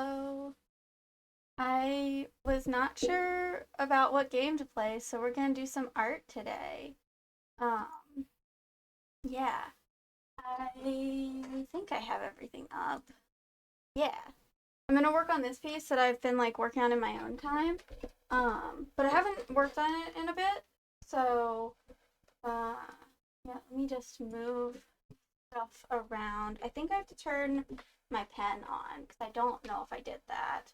So I was not sure about what game to play, so we're gonna do some art today. Um, yeah, I think I have everything up. Yeah, I'm gonna work on this piece that I've been like working on in my own time. But I haven't worked on it in a bit, so uh, yeah. Let me just move stuff around. I think I have to turn my pen on because I don't know if I did that.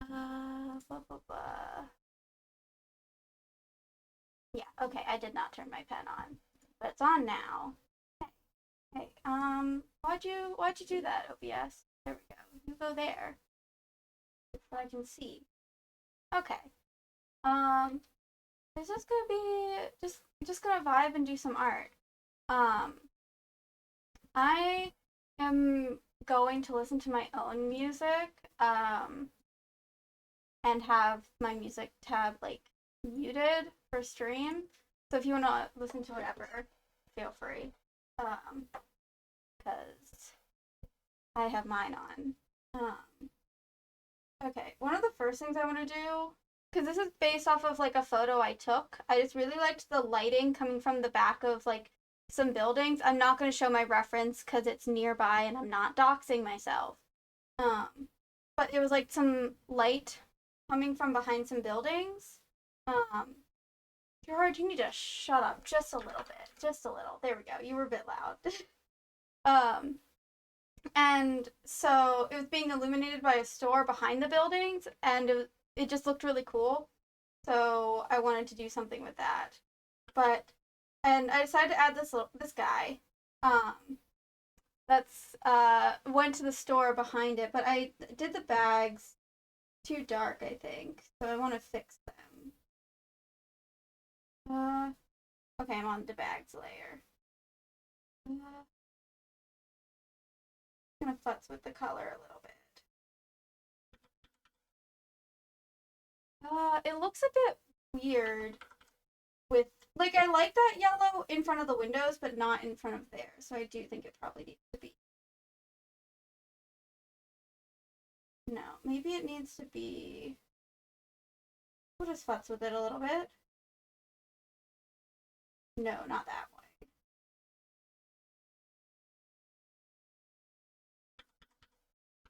Blah, blah, blah. Yeah, okay, I did not turn my pen on, but it's on now. Hey, why'd you do that, OBS? There we go. You go there so I can see. Okay. Um, it's just gonna be just gonna vibe and do some art. Um, I am going to listen to my own music. And have my music tab like muted for stream. So if you want to listen to whatever, feel free. Because I have mine on. Okay, one of the first things I want to do, because this is based off of like a photo I took. I just really liked the lighting coming from the back of like some buildings. I'm not going to show my reference because it's nearby and I'm not doxing myself. Um, but it was like some light coming from behind some buildings. Um, Gerard, you need to shut up just a little bit, just a little. There we go. You were a bit loud. um, and so it was being illuminated by a store behind the buildings, and it just looked really cool. So I wanted to do something with that, but and I decided to add this guy. Um, that's went to the store behind it, but I did the bags too dark, I think. So I want to fix them. Okay, I'm on the bags layer. I'm gonna futz with the color a little bit. It looks a bit weird with like I like that yellow in front of the windows, but not in front of there. So I do think it probably needs to be. No, maybe it needs to be. We'll just futz with it a little bit. No, not that way.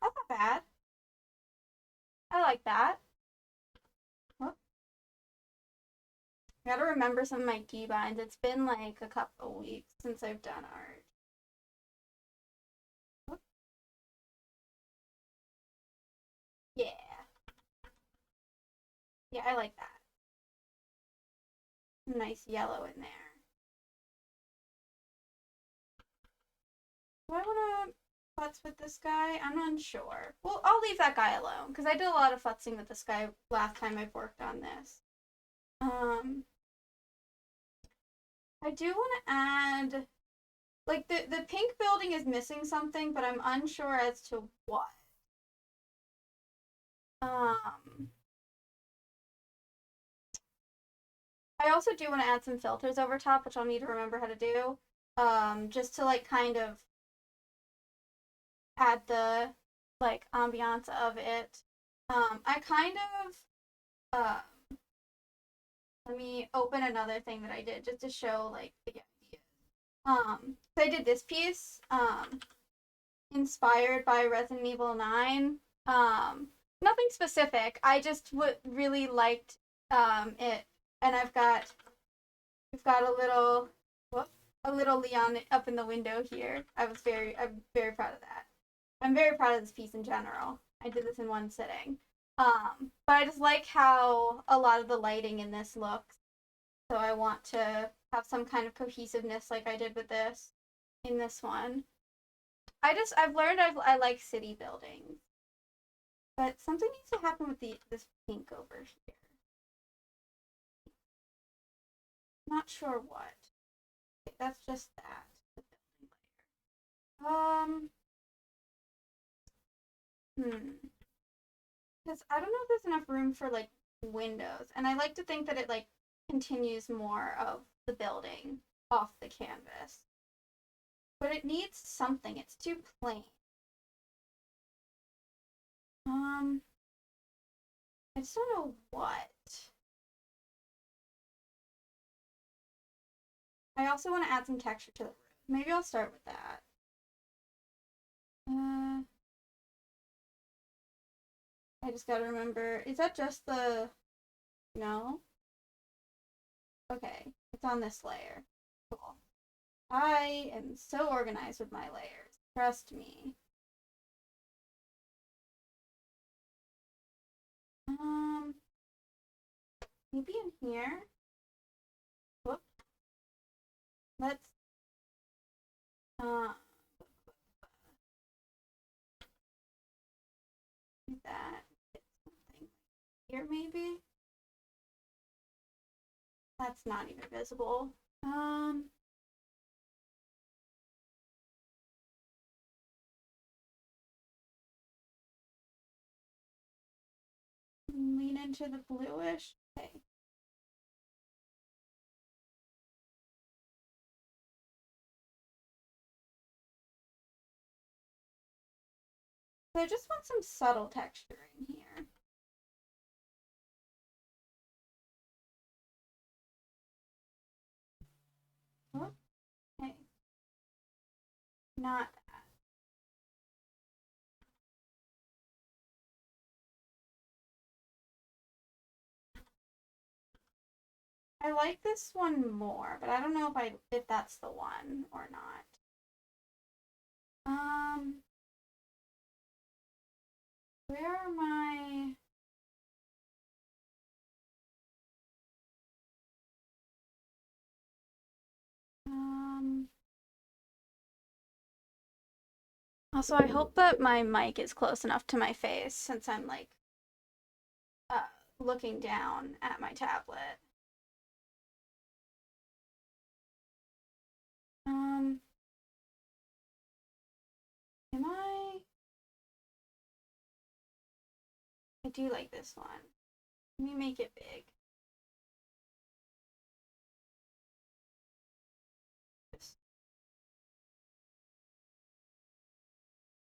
That's not bad. I like that. Oh, I gotta remember some of my keybinds. It's been like a couple weeks since I've done art. Oh, yeah. Yeah, I like that. Nice yellow in there. Do I want to futz with this guy? I'm unsure. Well, I'll leave that guy alone because I did a lot of futzing with this guy last time I've worked on this. Um, I do want to add like the pink building is missing something, but I'm unsure as to what. Um, I also do want to add some filters over top, which I'll need to remember how to do. Just to like kind of add the like ambiance of it. I kind of let me open another thing that I did just to show like the idea. So I did this piece, inspired by Resident Evil 9. Nothing specific. I just really liked it, and we've got a little whoop, a little Leon up in the window here. I'm very proud of that. I'm very proud of this piece in general. I did this in one sitting. But I just like how a lot of the lighting in this looks. So I want to have some kind of cohesiveness like I did with this in this one. I've learned I like city buildings, but something needs to happen with this pink over here. Not sure what. Okay, that's just that. The building layer. Because I don't know if there's enough room for like windows, and I like to think that it like continues more of the building off the canvas. But it needs something. It's too plain. I just don't know what. I also want to add some texture to the room. Maybe I'll start with that. I just gotta remember. Is that just the... No? Okay. It's on this layer. Cool. I am so organized with my layers. Trust me. Maybe in here. Whoop. Let's do that. Get something here maybe. That's not even visible. Lean into the bluish. Okay. So I just want some subtle texture in here. Oh, okay. Not that. I like this one more, but I don't know if that's the one or not. Where are my... Also, I hope that my mic is close enough to my face since I'm like looking down at my tablet. Am I do like this one. Let me make it big.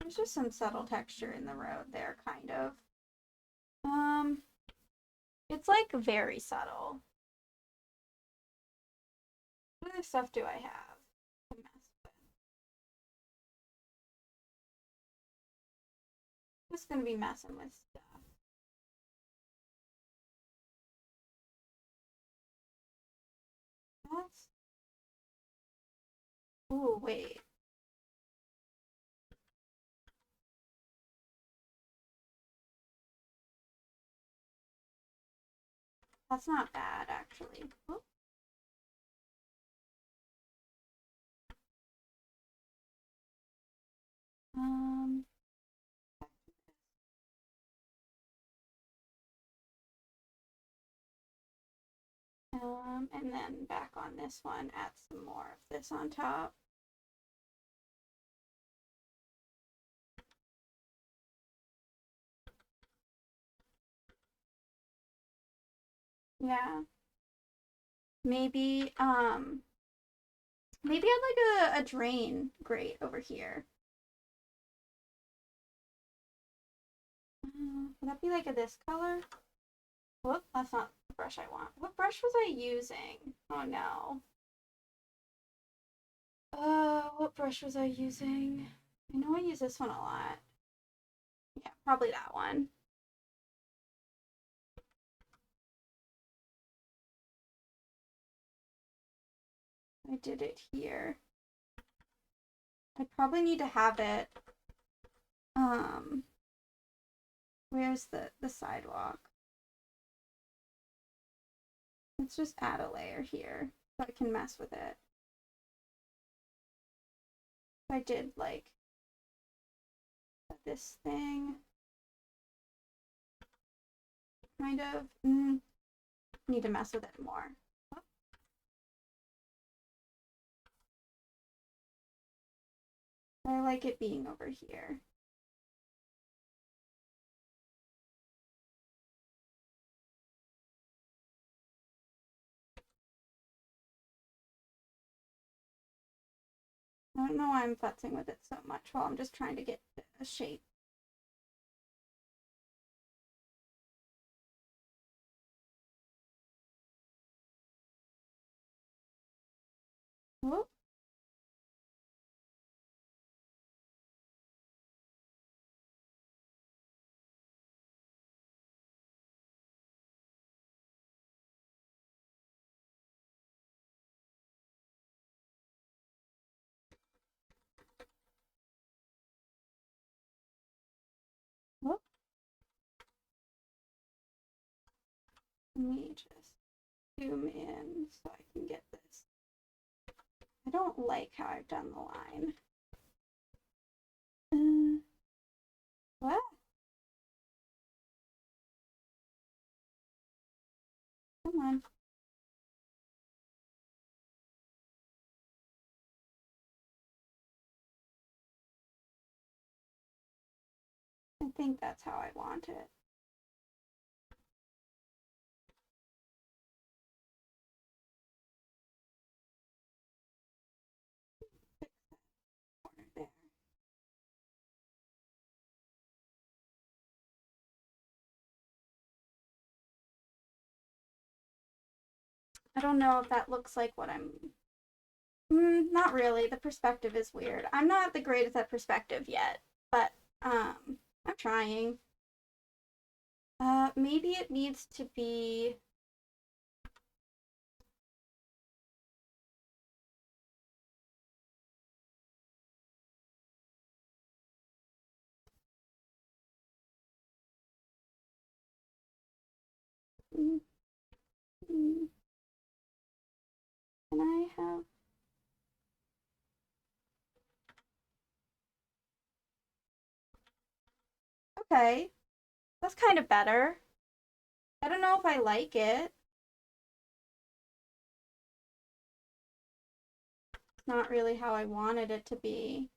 There's just some subtle texture in the road there, kind of. It's like very subtle. What other stuff do I have to mess with? I'm just gonna be messing with stuff. That's... Ooh, wait. That's not bad, actually. Ooh. Um, and then back on this one, add some more of this on top. Yeah. Maybe, maybe I'd like a drain grate over here. Would that be like a this color? Whoop, that's not the brush I want. What brush was I using? Oh no. What brush was I using? I know I use this one a lot. Yeah, probably that one. I did it here. I probably need to have it. Where's the sidewalk? Let's just add a layer here so I can mess with it. I did like this thing. Kind of need to mess with it more. I like it being over here. I don't know why I'm futzing with it so much while I'm just trying to get a shape. Let me just zoom in so I can get this. I don't like how I've done the line. What? Come on. I think that's how I want it. Corner there. I don't know if that looks like what I'm... not really. The perspective is weird. I'm not the greatest at perspective yet, but I'm trying. Maybe it needs to be... Can I have... Okay. That's kind of better. I don't know if I like it. It's not really how I wanted it to be.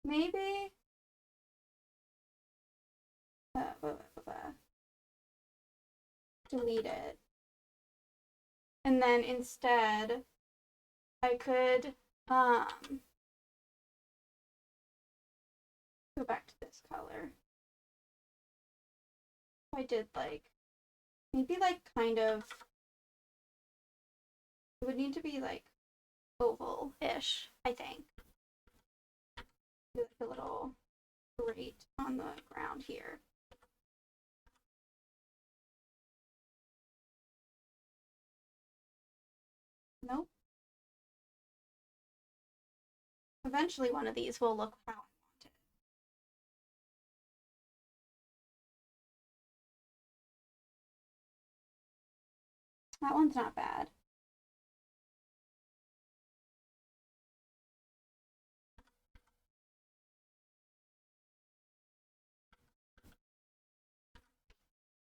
Maybe... delete it. And then instead, I could go back to this color. I did like, maybe like kind of, it would need to be like oval-ish, I think. Like a little grate on the ground here. Nope. Eventually one of these will look how I want it. That one's not bad.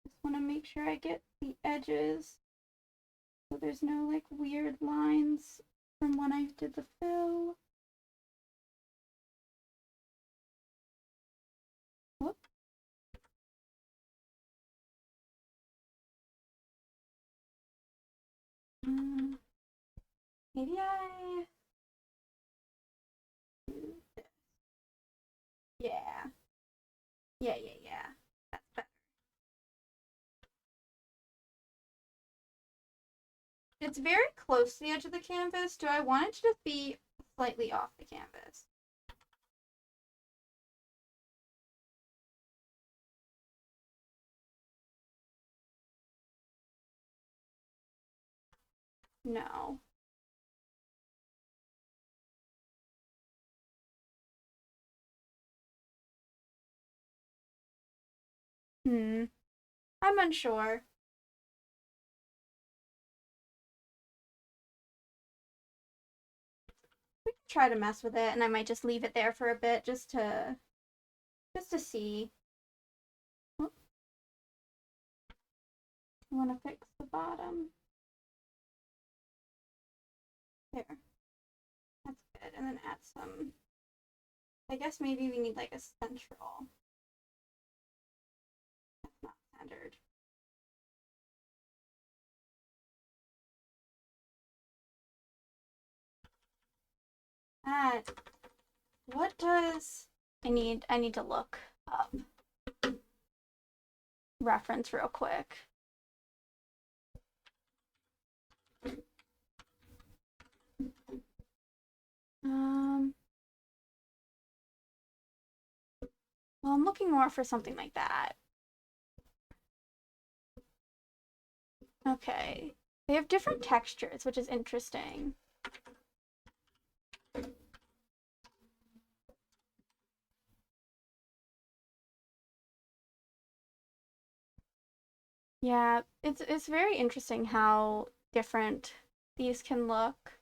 Just want to make sure I get the edges so there's no like weird lines from when I did the fill. Whoop. Maybe I do this. Yeah. Yeah. That's better. It's very close to the edge of the canvas. Do I want it to just be slightly off the canvas? No. I'm unsure. We can try to mess with it, and I might just leave it there for a bit just to see. Oh. I want to fix the bottom. There. That's good. And then add some. I guess maybe we need like a central. That's not centered. What does I need to look up reference real quick. Well, I'm looking more for something like that. Okay. They have different textures, which is interesting. Yeah, it's very interesting how different these can look.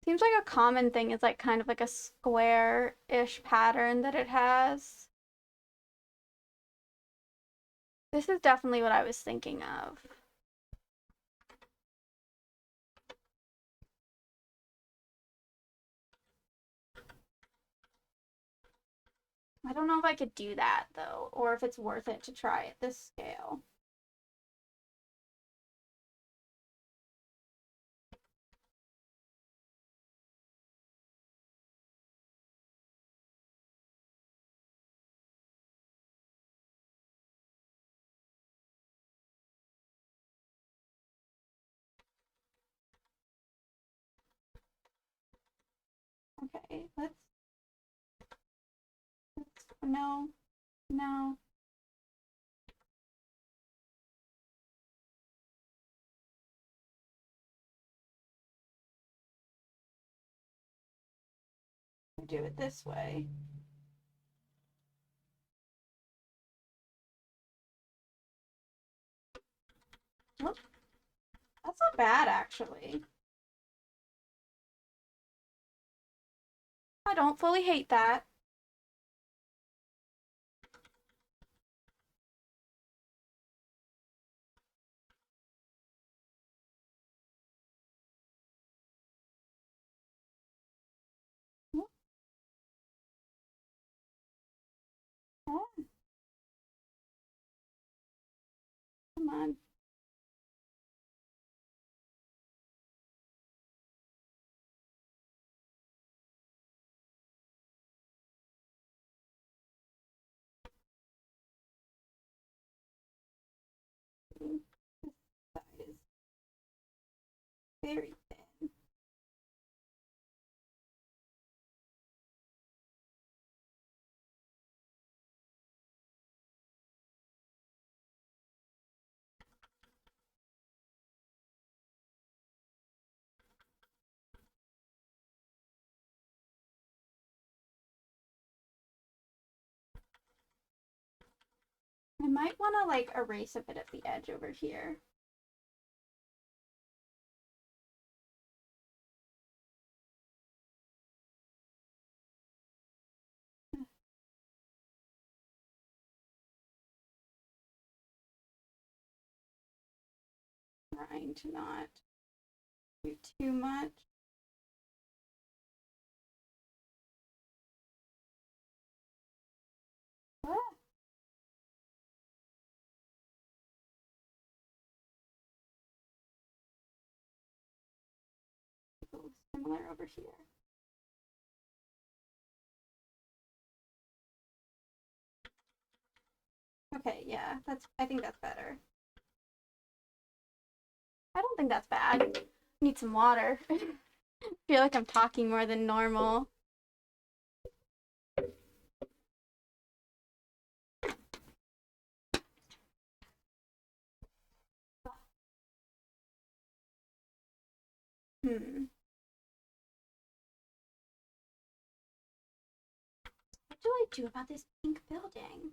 Seems like a common thing is like kind of like a square-ish pattern that it has. This is definitely what I was thinking of. I don't know if I could do that though, or if it's worth it to try at this scale. Okay, no, no. Do it this way. Well, that's not bad actually. I don't fully hate that. Oh, come on. This side is very thin. I might want to like erase a bit of the edge over here. Trying to not do too much. Ah, similar over here. Okay, yeah, I think that's better. I don't think that's bad. Need some water. Feel like I'm talking more than normal. Hmm. What do I do about this pink building?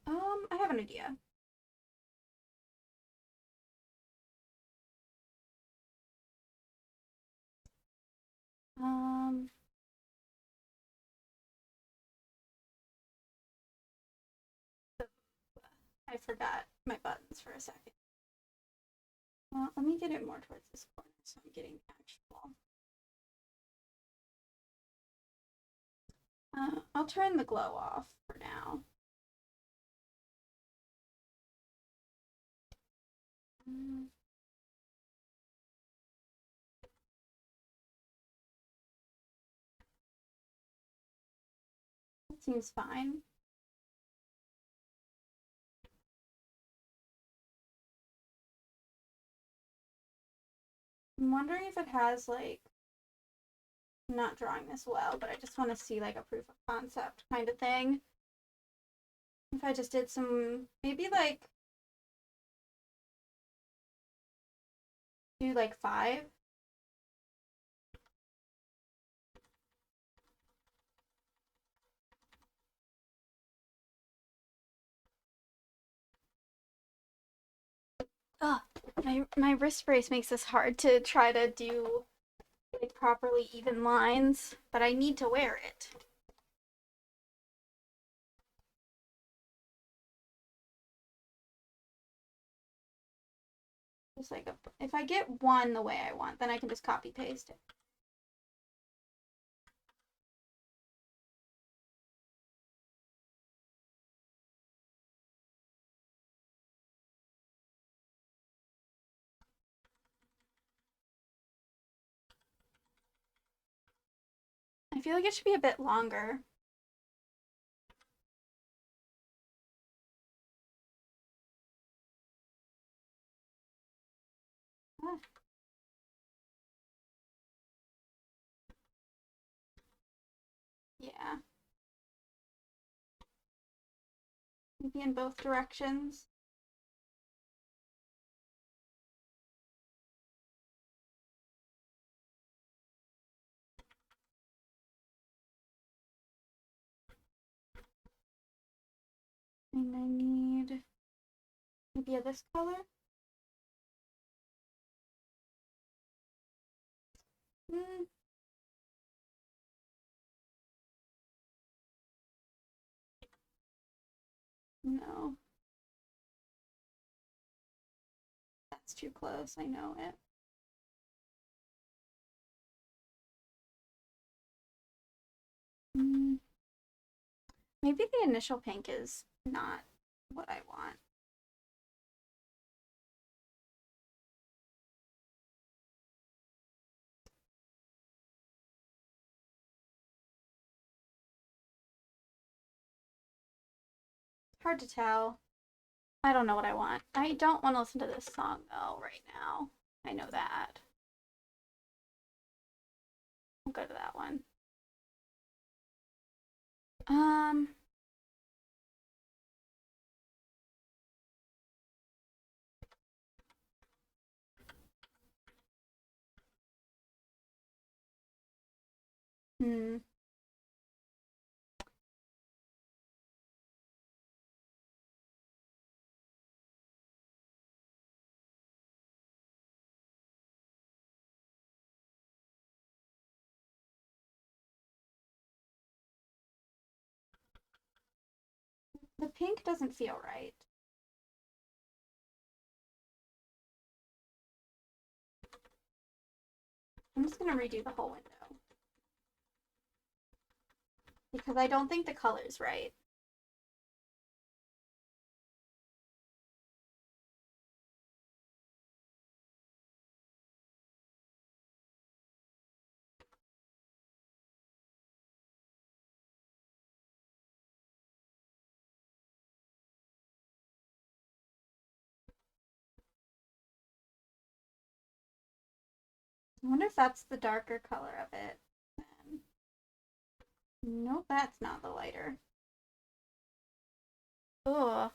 I have an idea. Um, I forgot my buttons for a second. Well, let me get it more towards this corner so I'm getting actual. I'll turn the glow off for now. That seems fine. I'm wondering if it has like, I'm not drawing this well, but I just want to see like a proof of concept kind of thing. If I just did some, maybe like, do like 5. Ugh, my wrist brace makes this hard to try to do like properly even lines, but I need to wear it. Just like if I get one the way I want, then I can just copy paste it. I feel like it should be a bit longer. Ah. Yeah. Maybe in both directions. And I need maybe this color. Mm. No. That's too close, I know it. Mm. Maybe the initial pink is not what I want. Hard to tell. I don't know what I want. I don't want to listen to this song though right now. I know that. I'll go to that one. Um, hmm. The pink doesn't feel right. I'm just gonna redo the whole window because I don't think the color's right. I wonder if that's the darker color of it. Nope, that's not the lighter. Ugh.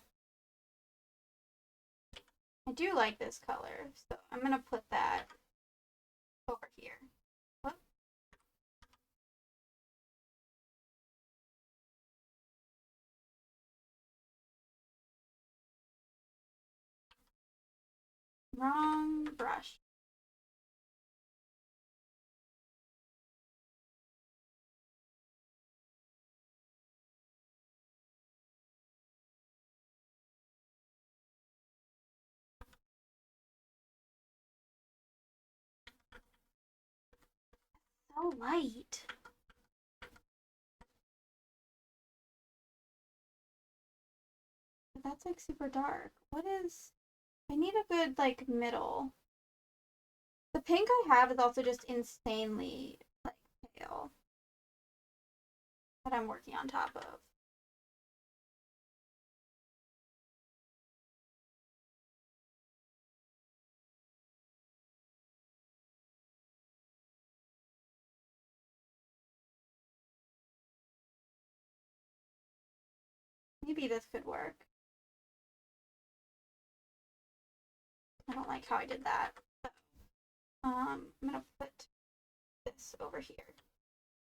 I do like this color, so I'm gonna put that over here. What? Wrong brush. So light. But that's like super dark. What is... I need a good like middle. The pink I have is also just insanely like pale that I'm working on top of. Maybe this could work. I don't like how I did that. I'm gonna put this over here.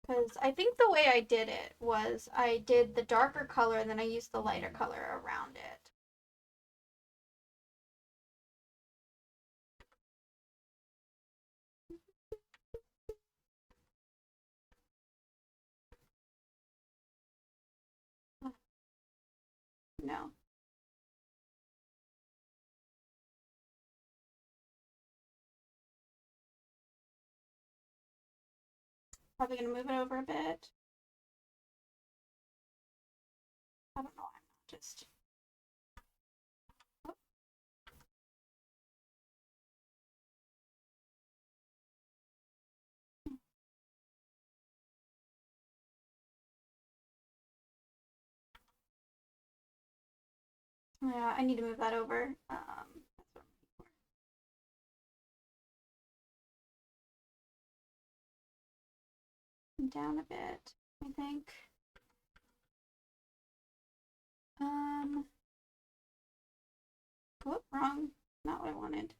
Because I think the way I did it was I did the darker color and then I used the lighter color around it. Probably gonna move it over a bit. I don't know. I'm not just. Oh. Yeah, I need to move that over. That's what I'm down a bit, I think. Um, whoop, wrong. Not what I wanted.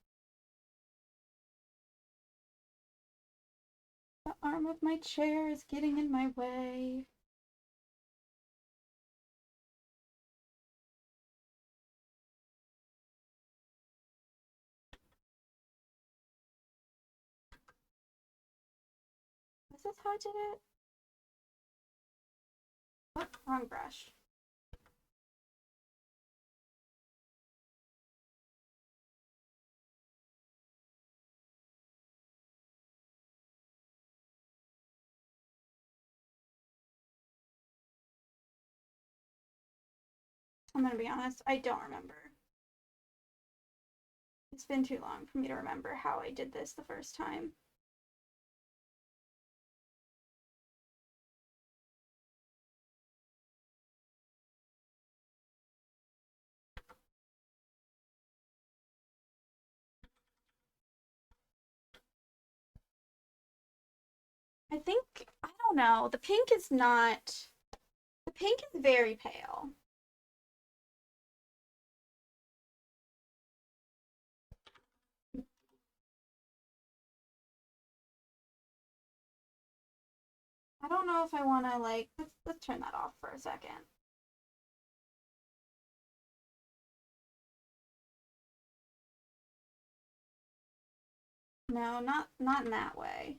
The arm of my chair is getting in my way. Is this how I did it? Oh, wrong brush. I'm gonna be honest, I don't remember. It's been too long for me to remember how I did this the first time. I think, I don't know, the pink is not, the pink is very pale. I don't know if I want to like, let's turn that off for a second. No, not in that way.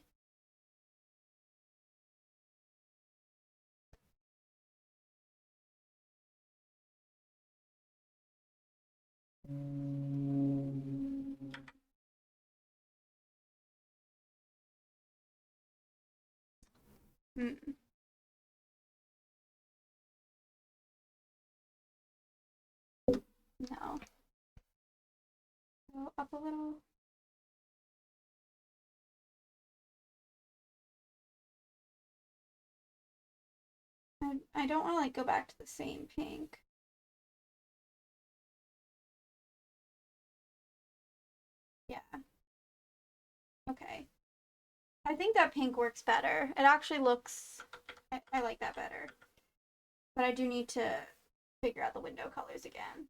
Mm, no. Go up a little. I don't want to like go back to the same pink. Yeah. Okay. I think that pink works better. It actually looks, I like that better. But I do need to figure out the window colors again.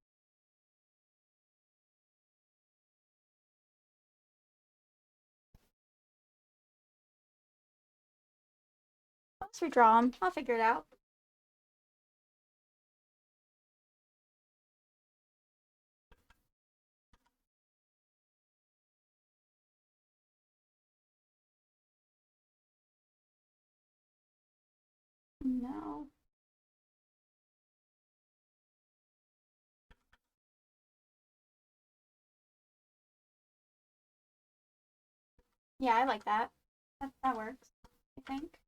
Let's redraw them. I'll figure it out. No. Yeah, I like that. That works, I think.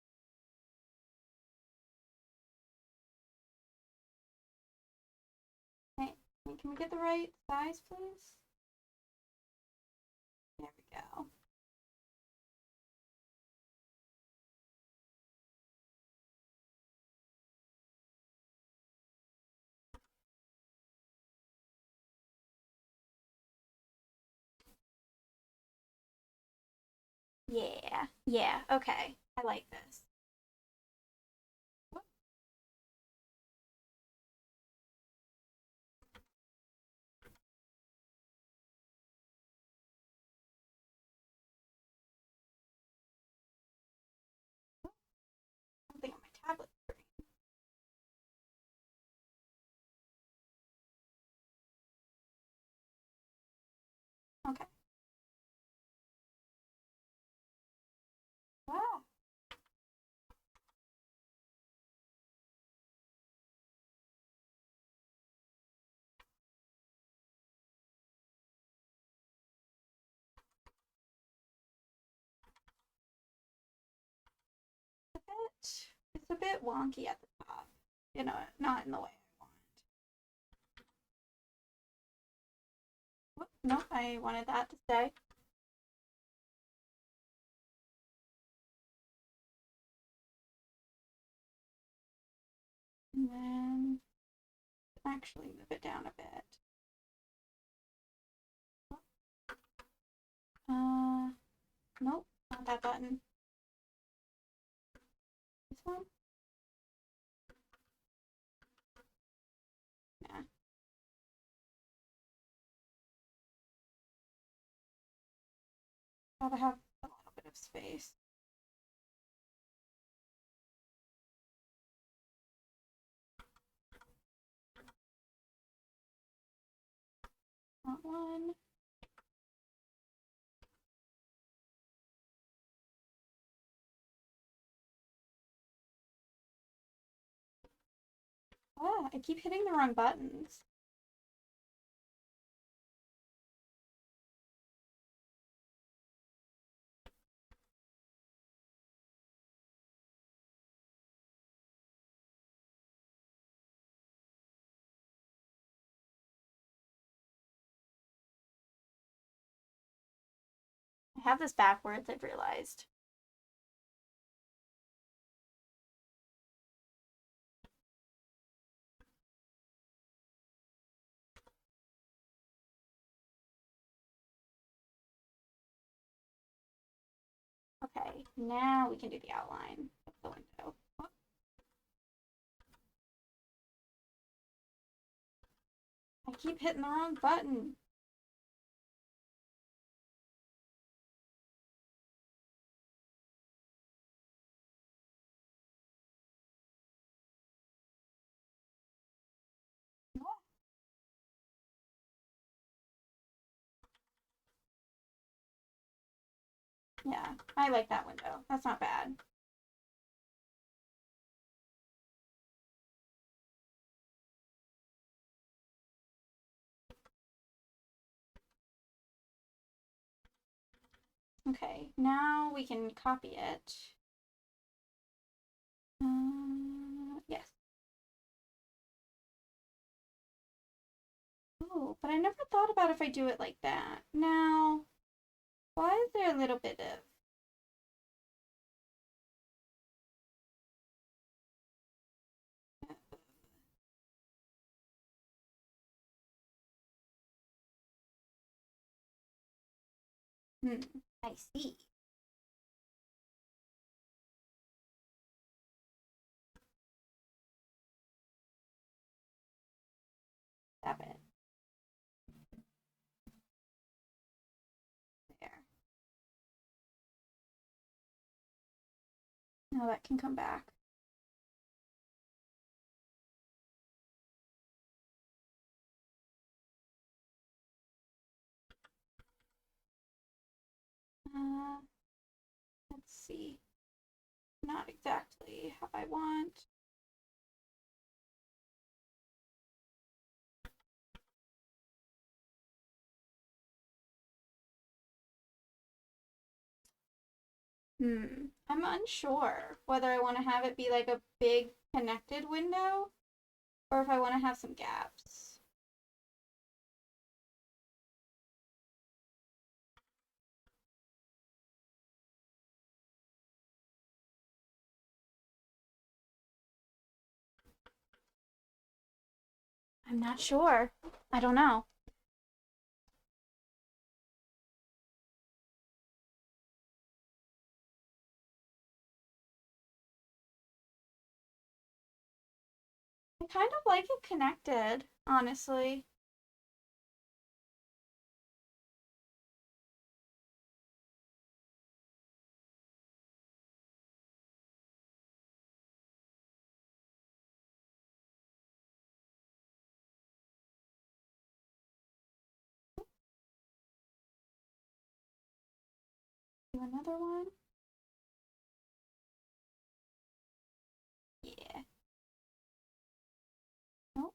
Okay, can we get the right size, please? There we go. Yeah, yeah, okay. I like this. Something on my tablet screen. Okay. Wow. It's a bit wonky at the top. You know, not in the way I want. Nope, I wanted that to stay. And then actually move it down a bit. Nope, not that button. This one? Nah. Gotta have a little bit of space. That one. Oh, I keep hitting the wrong buttons. I have this backwards, I've realized. Okay, now we can do the outline of the window. I keep hitting the wrong button. Yeah, I like that window. That's not bad. Okay, now we can copy it. Yes. Oh, but I never thought about if I do it like that. Now, why is there a little bit of... I see. Stop it. There. Now that can come back. Let's see. Not exactly how I want. I'm unsure whether I want to have it be like a big connected window or if I want to have some gaps. I'm not sure. I don't know. I kind of like it connected, honestly. Do another one. Yeah. Nope.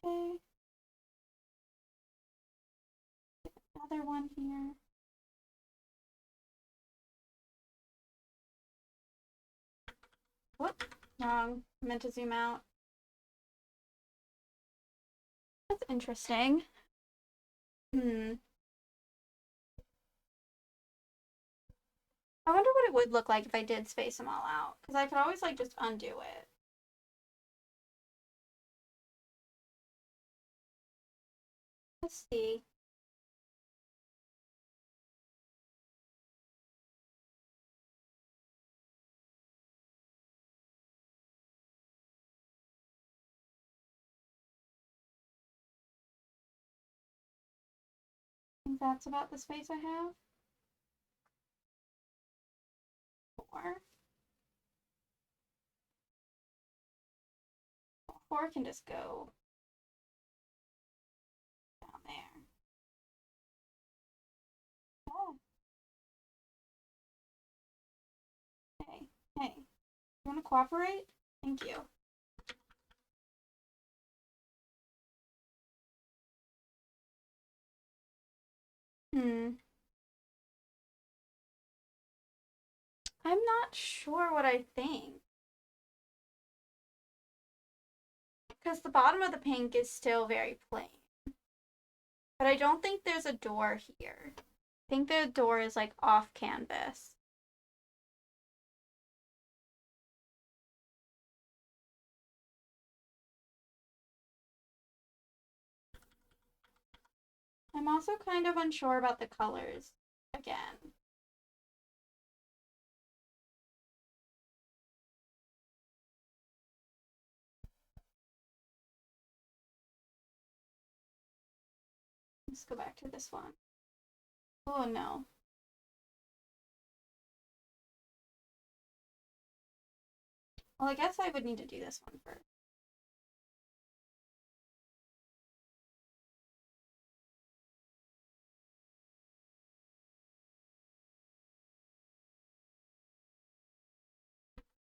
Okay. Another one here. Whoop, wrong. I meant to zoom out. That's interesting. Hmm. I wonder what it would look like if I did space them all out. Because I could always, like, just undo it. Let's see. I think that's about the space I have. 4. 4 can just go down there. Oh, hey, hey. You want to cooperate? Thank you. Hmm. I'm not sure what I think. Because the bottom of the pink is still very plain. But I don't think there's a door here. I think the door is like off canvas. I'm also kind of unsure about the colors again. Let's go back to this one. Oh no. Well, I guess I would need to do this one first.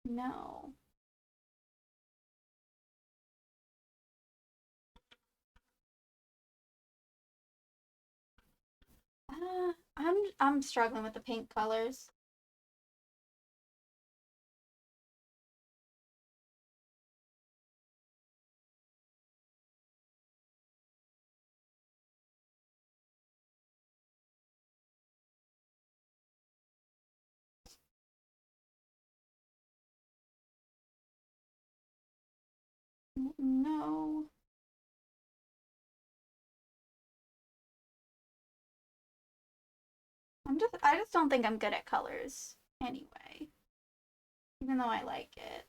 No. I'm struggling with the pink colors. No. I just don't think I'm good at colors anyway. Even though I like it.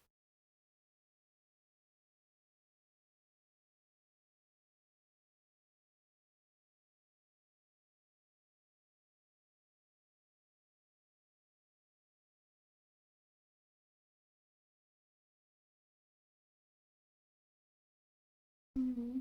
Mm-hmm.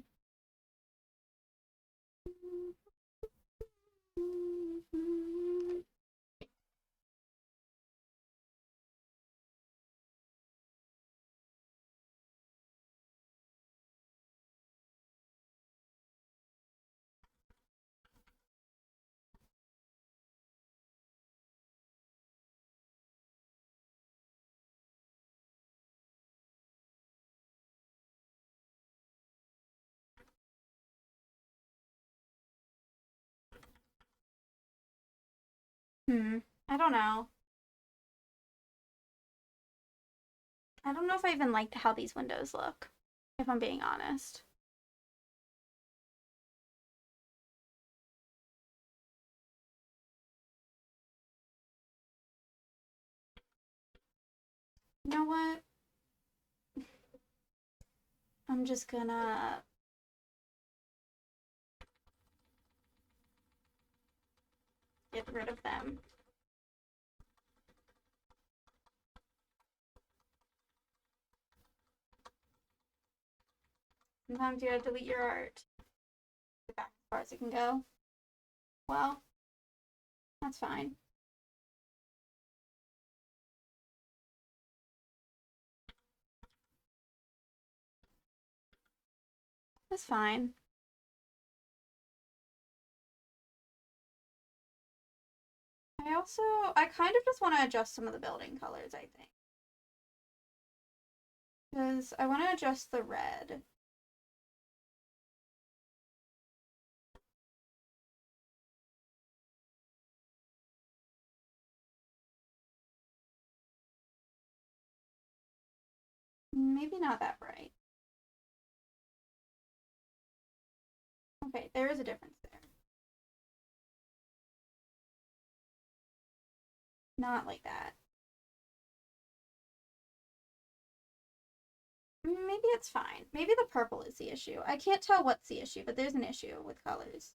Hmm. I don't know. I don't know if I even liked how these windows look, if I'm being honest. You know what? I'm just gonna get rid of them. Sometimes you gotta delete your art. Get back as far as it can go. Well, that's fine. That's fine. I kind of just want to adjust some of the building colors, I think. Because I want to adjust the red. Maybe not that bright. Okay, there is a difference there. Not like that. Maybe it's fine. Maybe the purple is the issue. I can't tell what's the issue, but there's an issue with colors.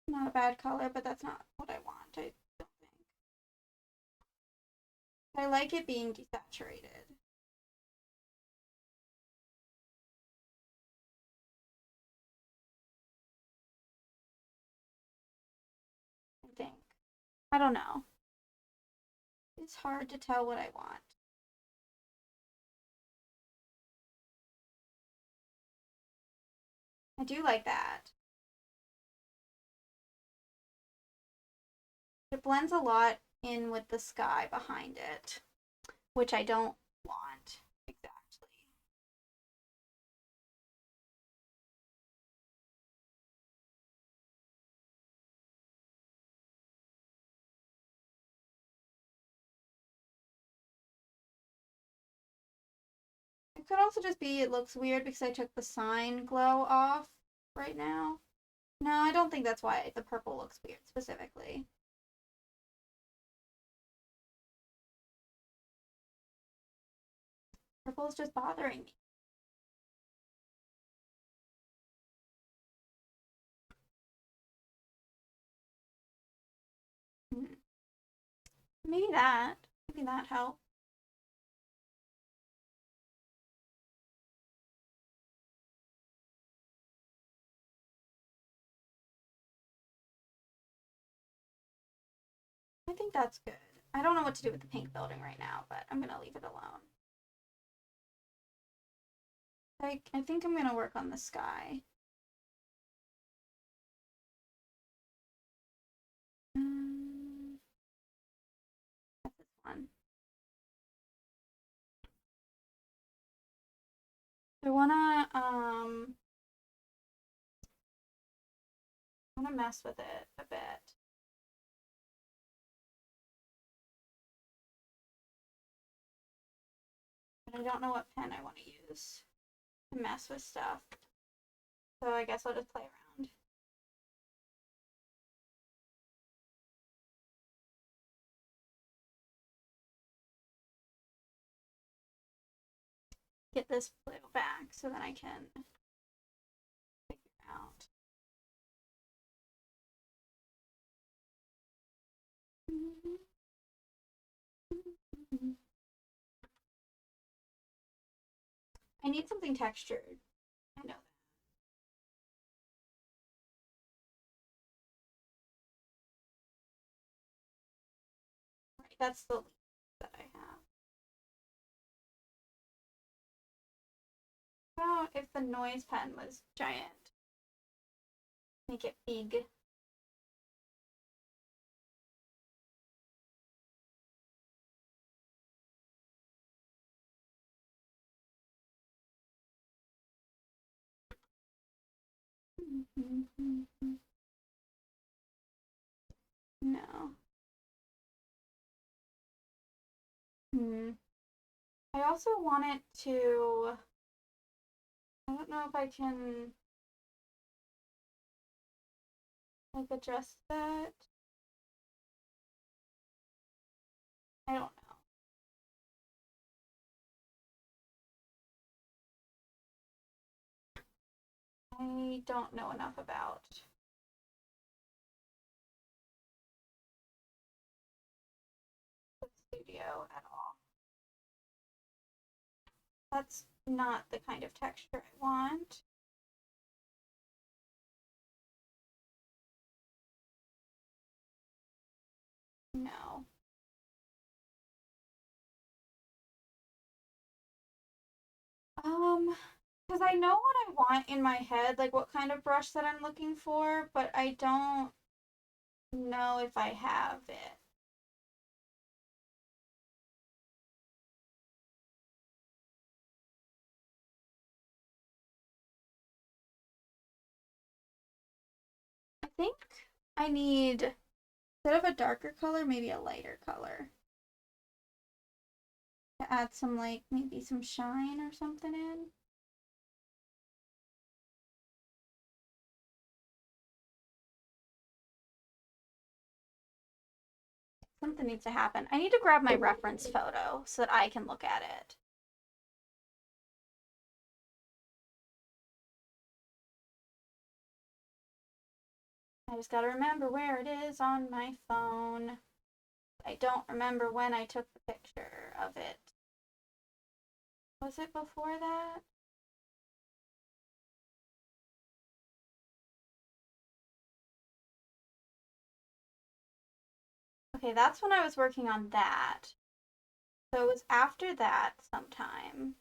Not a bad color, but that's not what I want, I don't think. I like it being desaturated. I think. I don't know. It's hard to tell what I want. I do like that. It blends a lot in with the sky behind it, which I don't want exactly. It could also just be it looks weird because I took the sign glow off right now. No, I don't think that's why the purple looks weird specifically. Purple is just bothering me. Maybe that. Maybe that helped. I think that's good. I don't know what to do with the pink building right now, but I'm gonna leave it alone. I think I'm gonna work on the sky. That's this one. I wanna mess with it a bit. But I don't know what pen I want to use to mess with stuff. So I guess I'll just play around. Get this blue back so then I can figure out. I need something textured. I know that. Right, that's the leaf that I have. How about if the noise pen was giant? Make it big. No. I also want it to. I don't know if I can like adjust that. I don't know. I don't know enough about the studio at all. That's not the kind of texture I want. No. Because I know what I want in my head, like what kind of brush that I'm looking for, but I don't know if I have it. I think I need, instead of a darker color, maybe a lighter color to add some, like, maybe some shine or something in. Something needs to happen. I need to grab my reference photo so that I can look at it. I just gotta remember where it is on my phone. I don't remember when I took the picture of it. Was it before that? Okay, that's when I was working on that. So it was after that sometime.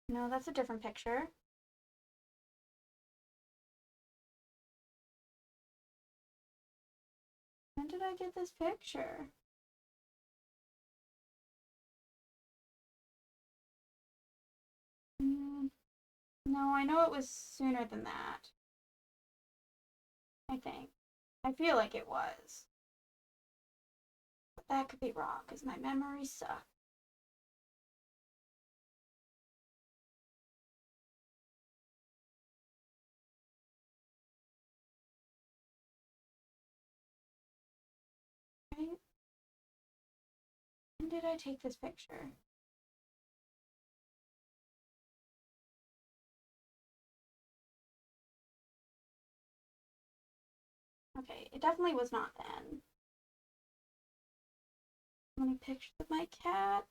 No, that's a different picture. When did I get this picture? No, I know it was sooner than that. I think. I feel like it was. But that could be wrong because my memory sucks. Right? When did I take this picture? Okay, it definitely was not then. Many pictures of my cat.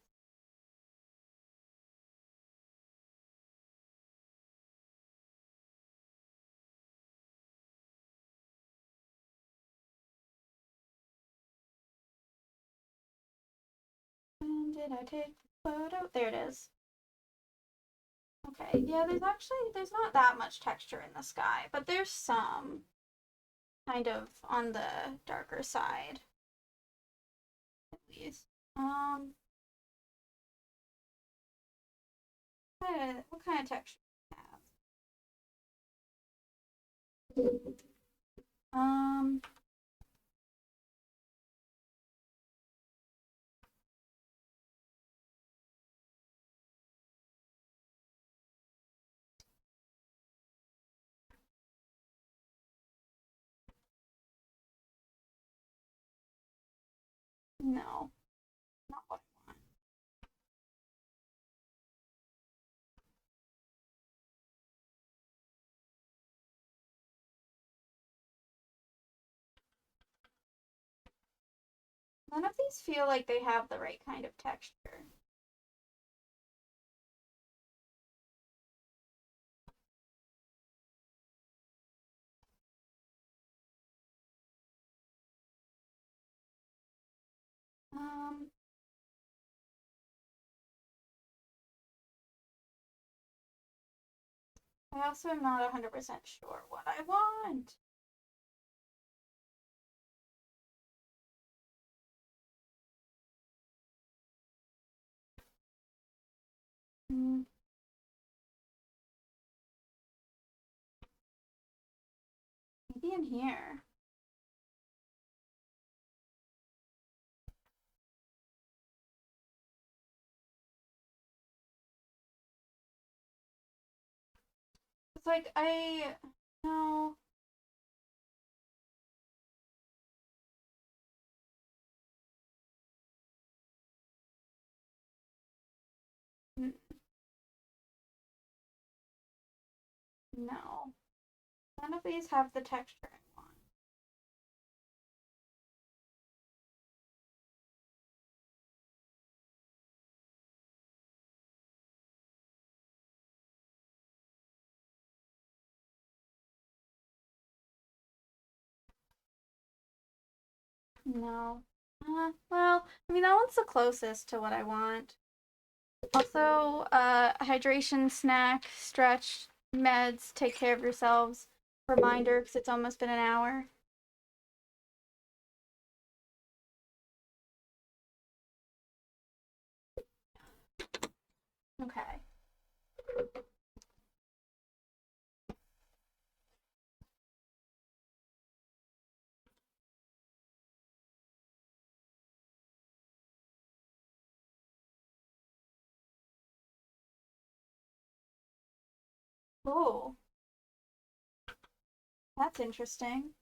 When did I take the photo? There it is. Okay, yeah, there's not that much texture in the sky, but there's some kind of on the darker side, at least. Um, what kind of texture do you have? No, not what I want. None of these feel like they have the right kind of texture. Um, I also am not 100% sure what I want. Mm, maybe in here. It's like no. No. None of these have the texture I want. No. Well, I mean, that one's the closest to what I want. Also, hydration, snack, stretch, meds, take care of yourselves. Reminder, because it's almost been an hour. Okay. Oh, that's interesting.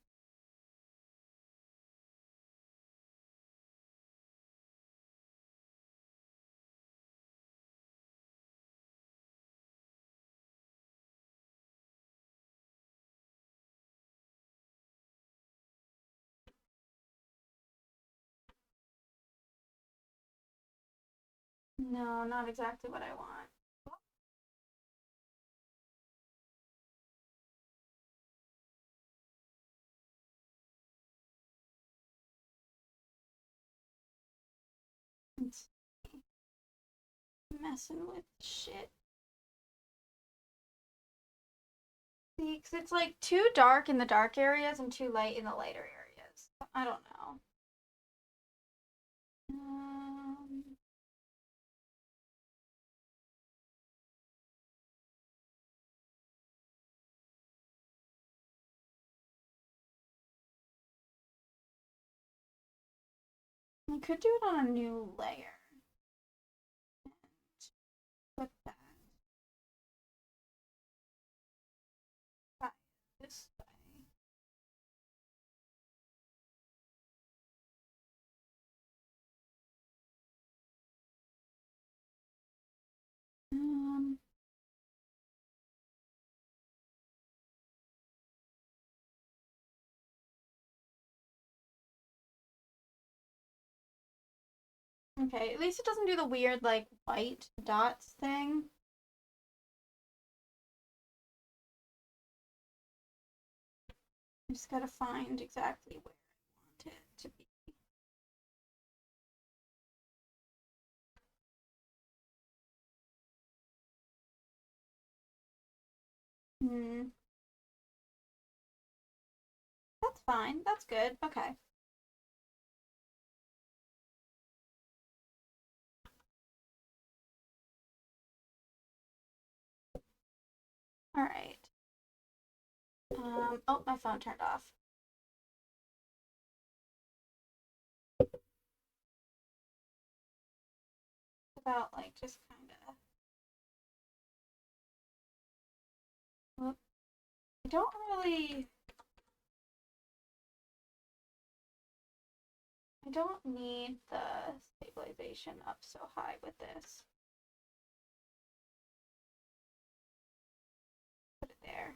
No, not exactly what I want. It's messing with shit. See, because it's like too dark in the dark areas and too light in the lighter areas. I don't know. Um, I could do it on a new layer. Put that this way. Um, okay, at least it doesn't do the weird, like, white dots thing. I just gotta find exactly where I want it to be. Hmm, that's fine. That's good. Okay. All right. Oh, my phone turned off. About, like, just kind of. Well, I don't really. I don't need the stabilization up so high with this. Put it there.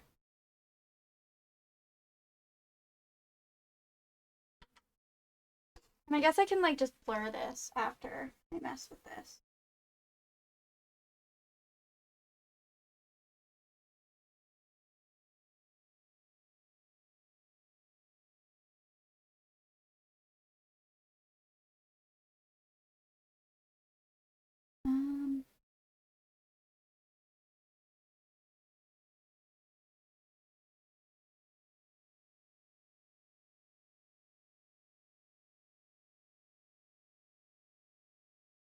And I guess I can, like, just blur this after I mess with this. Um,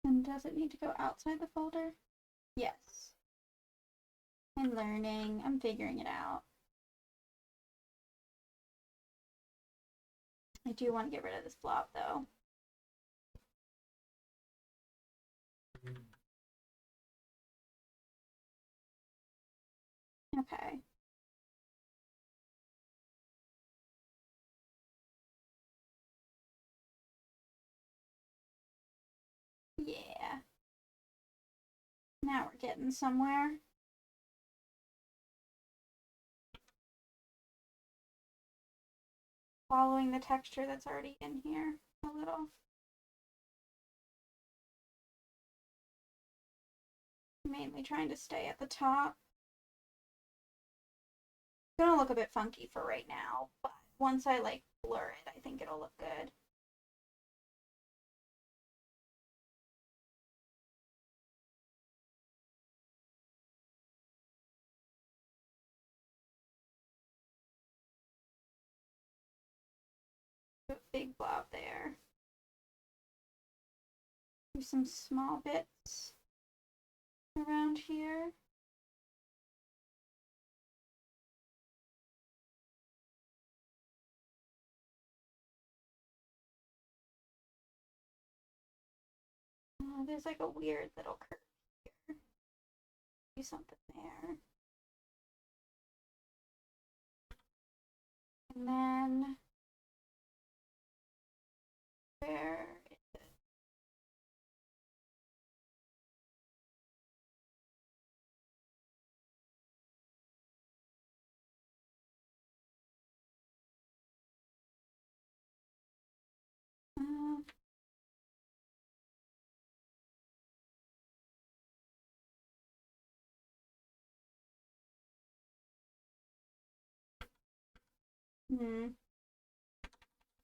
and does it need to go outside the folder? Yes. I'm learning. I'm figuring it out. I do want to get rid of this blob though. Okay. Yeah. Now we're getting somewhere. Following the texture that's already in here a little. Mainly trying to stay at the top. It's gonna look a bit funky for right now, but once I like blur it, I think it'll look good. a big blob there. Do some small bits around here. There's like a weird little curve here. Do something there. And then where is it? I'm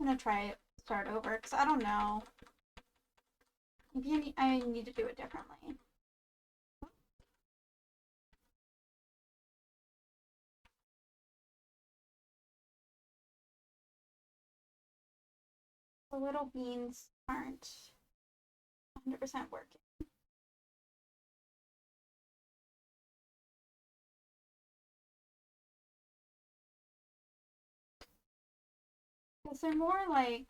gonna try start over because I don't know. Maybe I need to do it differently. The little beans aren't 100% working. Because they're more like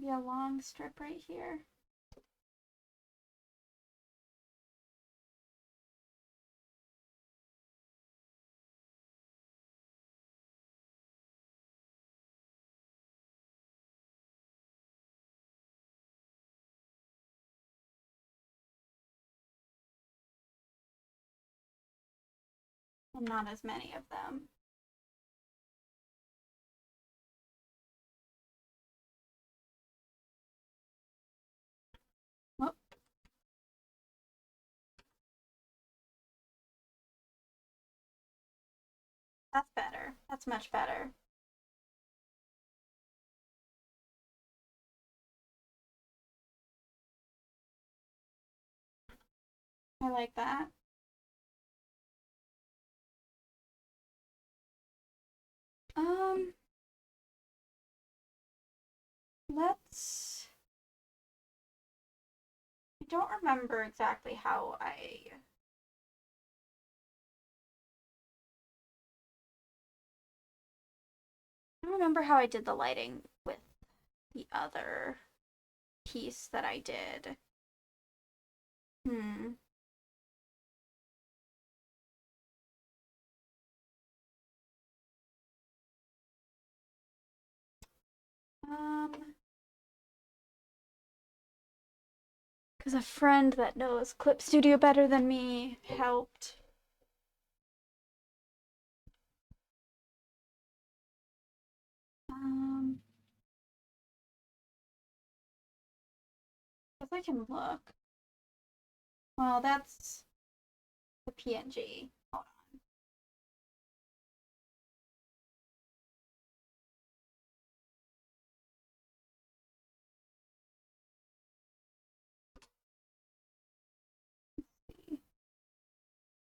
maybe a long strip right here. And not as many of them. Oh. That's better. That's much better. I like that. Um, let's. I don't remember exactly how I. I don't remember how I did the lighting with the other piece that I did. Hmm. Because a friend that knows Clip Studio better than me helped. If I can look. Well, that's the PNG. Hold on.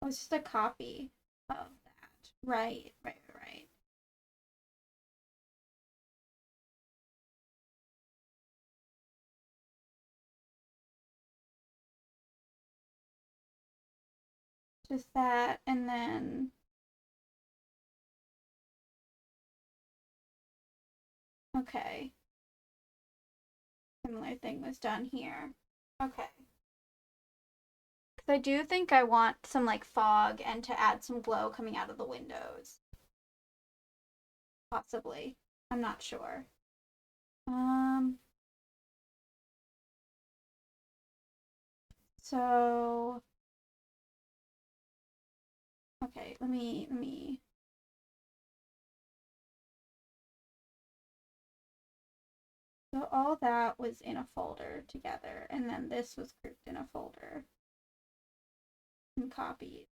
Oh, it's just a copy of that. Right. Just that, and then okay. Similar thing was done here. Okay. Because I do think I want some like fog and to add some glow coming out of the windows. Possibly. I'm not sure. So okay, let me So all that was in a folder together, and then this was grouped in a folder and copied.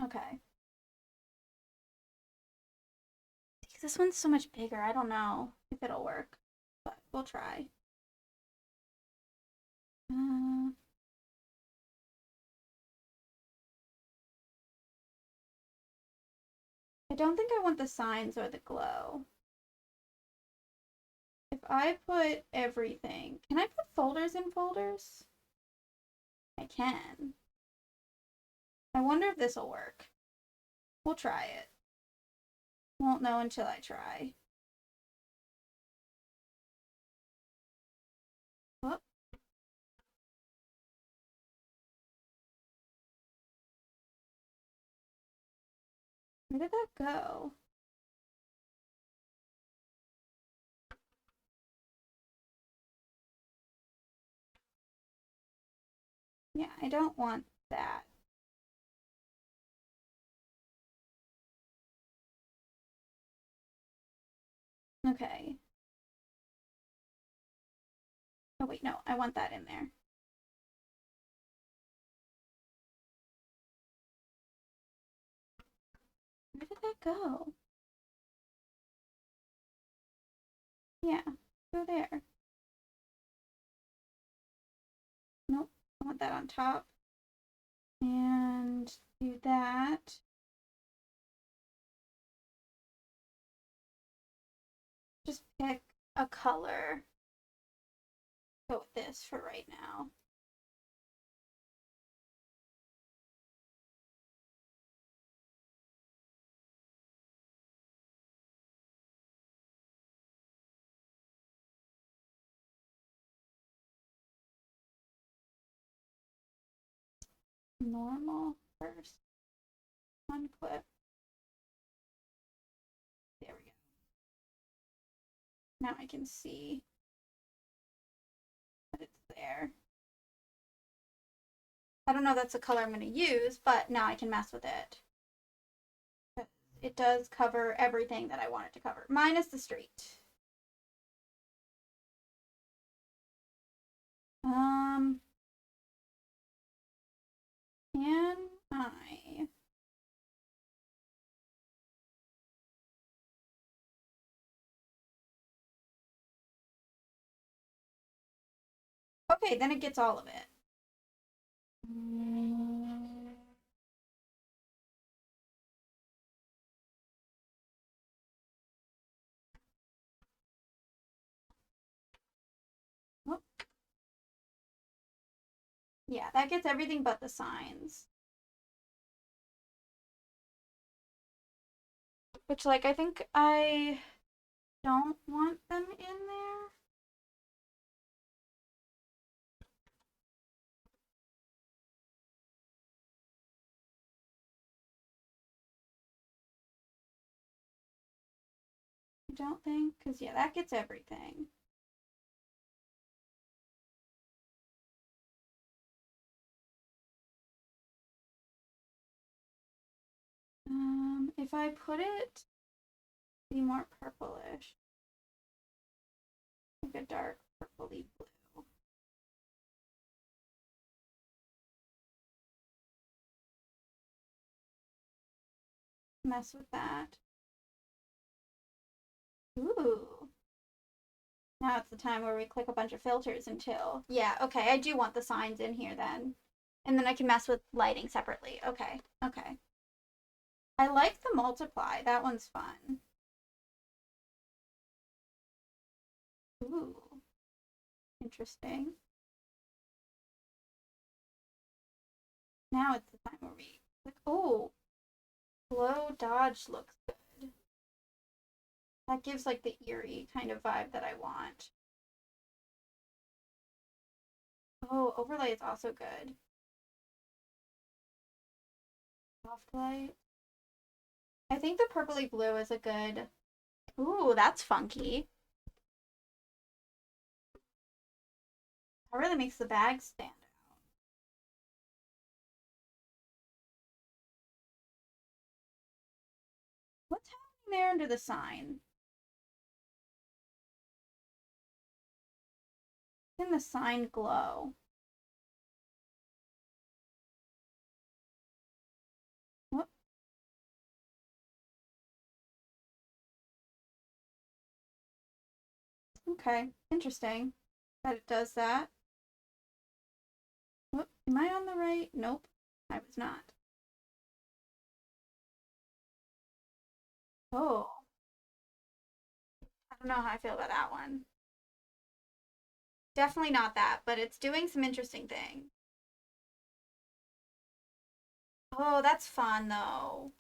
Okay. This one's so much bigger. I don't know if it'll work, but we'll try. I don't think I want the signs or the glow. If I put everything, can I put folders in folders? I can. I wonder if this will work. We'll try it. Won't know until I try. Oh. Where did that go? Yeah, I don't want that. Okay. Oh wait, no, I want that in there. Where did that go? Yeah, go there. Nope, I want that on top. And do that. Just pick a color. Go with this for right now. Normal first. One clip. There we go. Now I can see that it's there. I don't know if that's the color I'm going to use, but now I can mess with it. It does cover everything that I want it to cover, minus the street. Can I? Okay, then it gets all of it. Oh. Yeah, that gets everything but the signs. Which, like, I think I don't want them in there. I don't think, because, yeah, that gets everything. If I put it be more purplish, like a dark purpley blue. Mess with that. Ooh. Now it's the time where we click a bunch of filters until. Yeah, okay, I do want the signs in here then. And then I can mess with lighting separately. Okay, okay. I like the multiply. That one's fun. Ooh. Interesting. Now it's the time where we click. Oh, glow dodge looks good. That gives like the eerie kind of vibe that I want. Oh, overlay is also good. Soft light. I think the purpley blue is a good. Ooh, that's funky. That really makes the bag stand out. there under the sign? Can the sign glow? What? Okay, interesting that it does that. What? Am I on the right? Nope, I was not. Oh, I don't know how I feel about that one. Definitely not that, but it's doing some interesting things. Oh, that's fun though.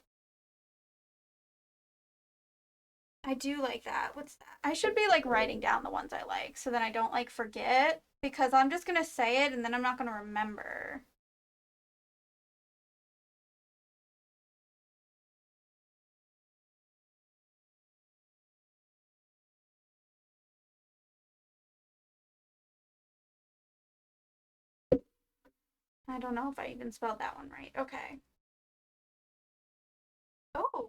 I do like that. What's that? I should be like writing down the ones I like so that I don't like forget because I'm just gonna say it and then I'm not gonna remember. I don't know if I even spelled that one right. Okay. Oh,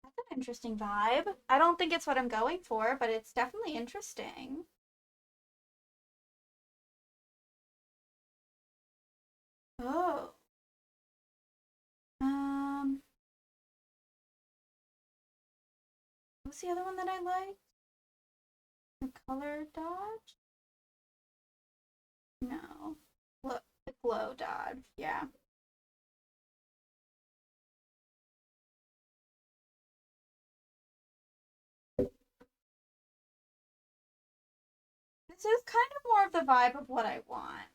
that's an interesting vibe. I don't think it's what I'm going for, but it's definitely interesting. Oh. Um, what's the other one that I like? The color dodge? No. Look, the glow dodge. Yeah. This is kind of more of the vibe of what I want.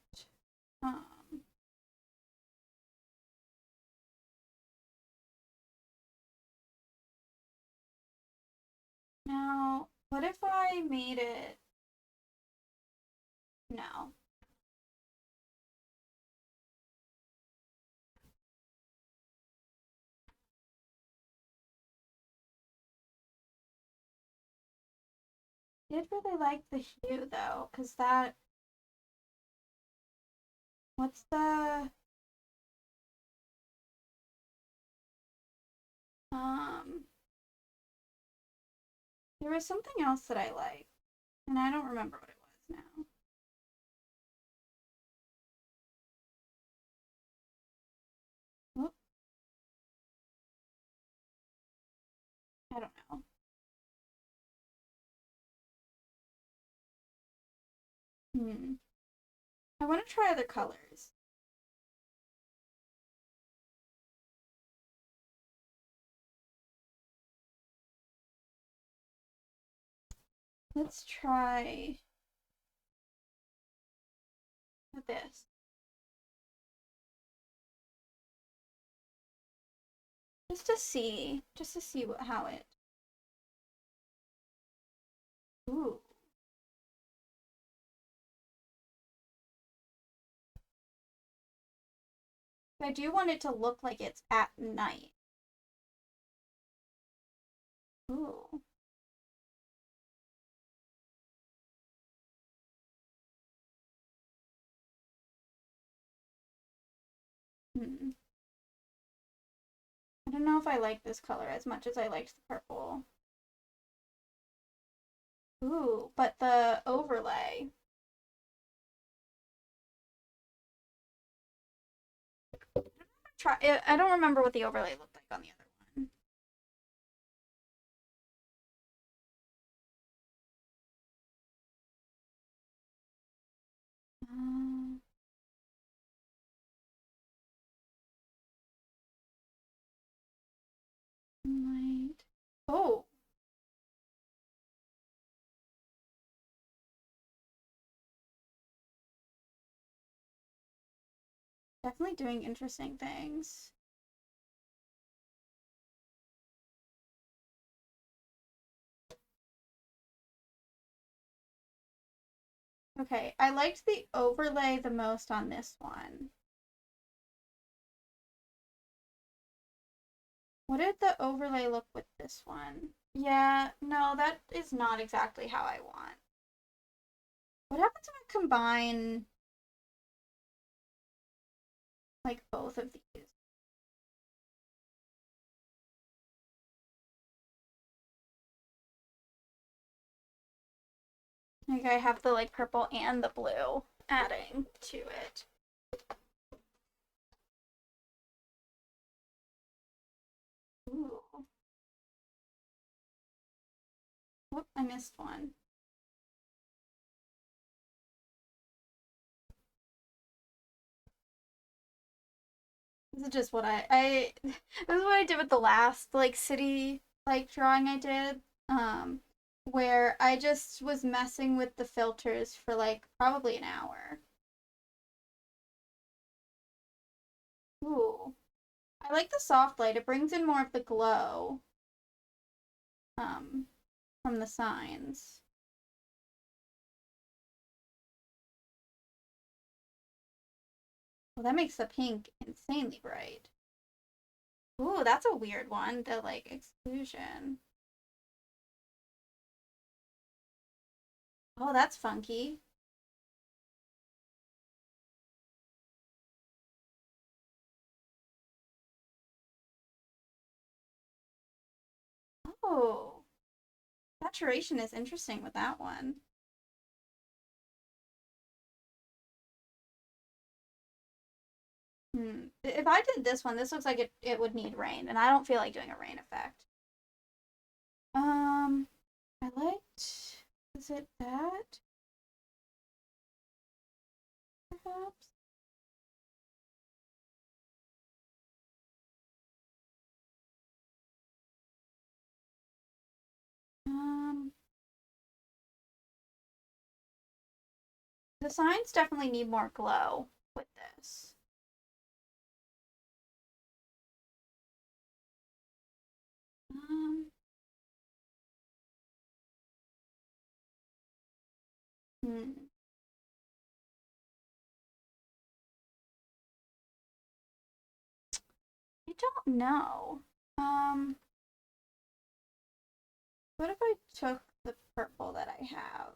Um, Now, what if I made it? No. I did really like the hue though, because that. What's the. Um, there was something else that I liked, and I don't remember what it was now. Whoop, I don't know. Hmm. I want to try other colors. Let's try this. Just to see how it. Ooh. I do want it to look like it's at night. Ooh. Hmm. I don't know if I like this color as much as I liked the purple. Ooh, but the overlay. Try. I don't remember what the overlay looked like on the other one. Um, light. Oh, definitely doing interesting things. Okay, I liked the overlay the most on this one. What did the overlay look with this one? Yeah, no, that is not exactly how I want. What happens if I combine like both of these? Like I have the like purple and the blue adding to it. Ooh. Whoop, I missed one. This is just what this is what I did with the last like city like drawing I did. Where I just was messing with the filters for like probably an hour. Ooh. I like the soft light. It brings in more of the glow um from the signs. Well, that makes the pink insanely bright. Ooh, that's a weird one. The like exclusion. Oh, that's funky. Oh, saturation is interesting with that one. If I did this one, this looks like it would need rain, and I don't feel like doing a rain effect. Um, I liked. Is it that? Perhaps. Um, the signs definitely need more glow with this. Um, hmm. I don't know. Um, what if I took the purple that I have?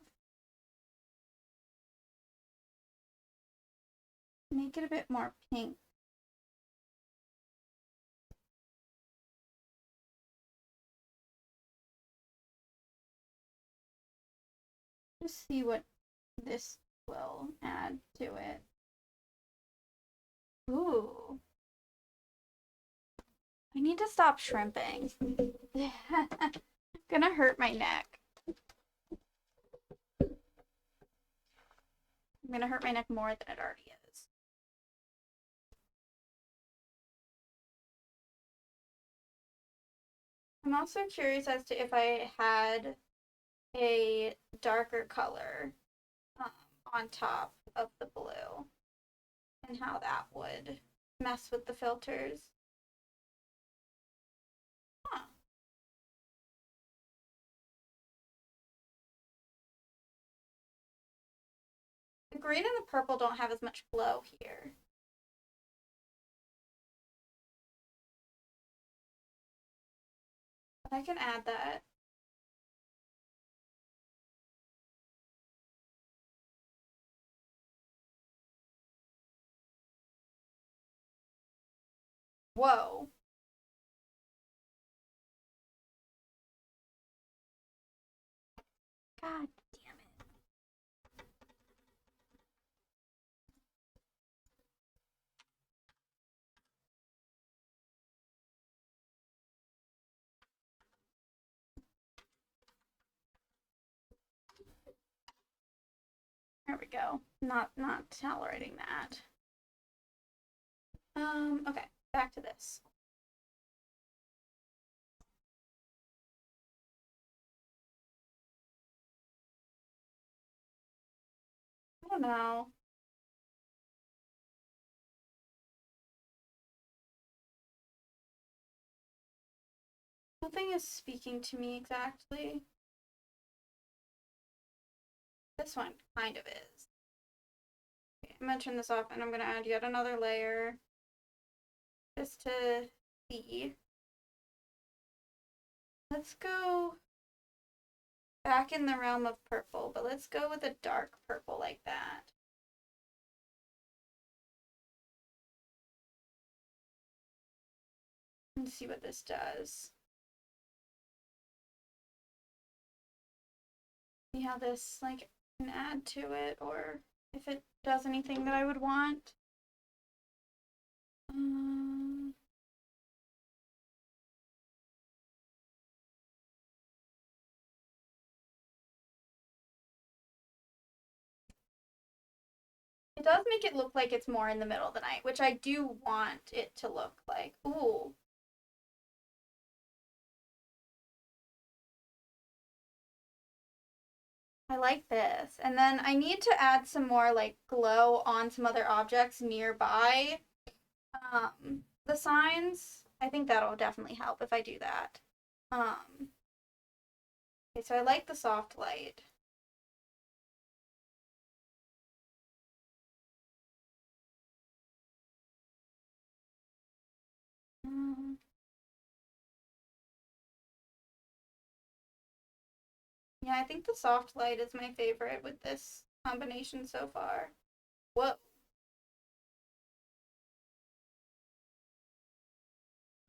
Make it a bit more pink. Just see what this will add to it. Ooh. I need to stop shrimping. Gonna hurt my neck. I'm gonna hurt my neck more than it already is. I'm also curious as to if I had a darker color um, on top of the blue and how that would mess with the filters. Huh. The green and the purple don't have as much glow here. But I can add that. Whoa. God damn it. There we go. Not tolerating that. Okay, back to this. I don't know. Nothing is speaking to me exactly. This one kind of is. Okay, I'm gonna turn this off and I'm gonna add yet another layer just to see. Let's go back in the realm of purple, but let's go with a dark purple like that. And see what this does. See how this like can add to it, or if it does anything that I would want. It does make it look like it's more in the middle of the night, which I do want it to look like. Ooh. I like this. And then I need to add some more like glow on some other objects nearby the signs. I think that'll definitely help if I do that. Okay, so I like the soft light. Yeah, I think the soft light is my favorite with this combination so far. Whoa.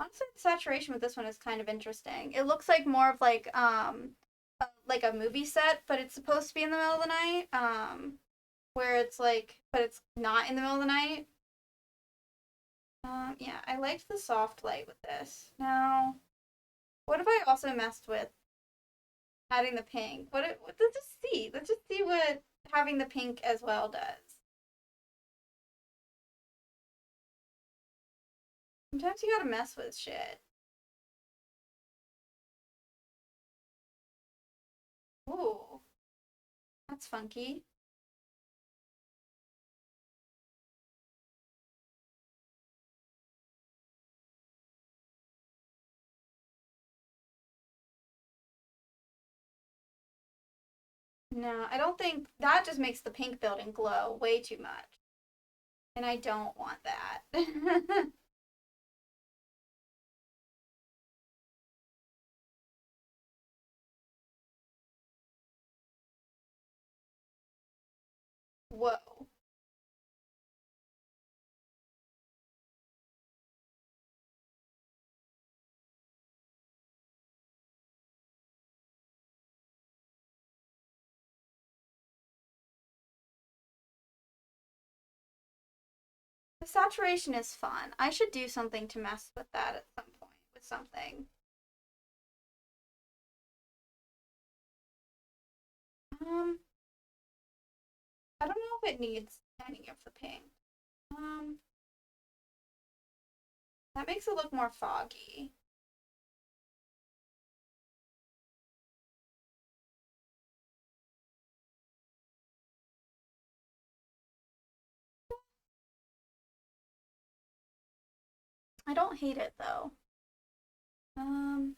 Honestly, the saturation with this one is kind of interesting. It looks like more of like a movie set, but it's supposed to be in the middle of the night. Where it's like, but it's not in the middle of the night. Yeah, I liked the soft light with this. Now, what if I also messed with adding the pink? Let's just see. Let's just see what having the pink as well does. Sometimes you gotta mess with shit. Ooh, that's funky. No, I don't think that just makes the pink building glow way too much. And I don't want that. Whoa. The saturation is fun. I should do something to mess with that at some point with something. Um, I don't know if it needs any of the pink. Um, that makes it look more foggy. I don't hate it though. Um,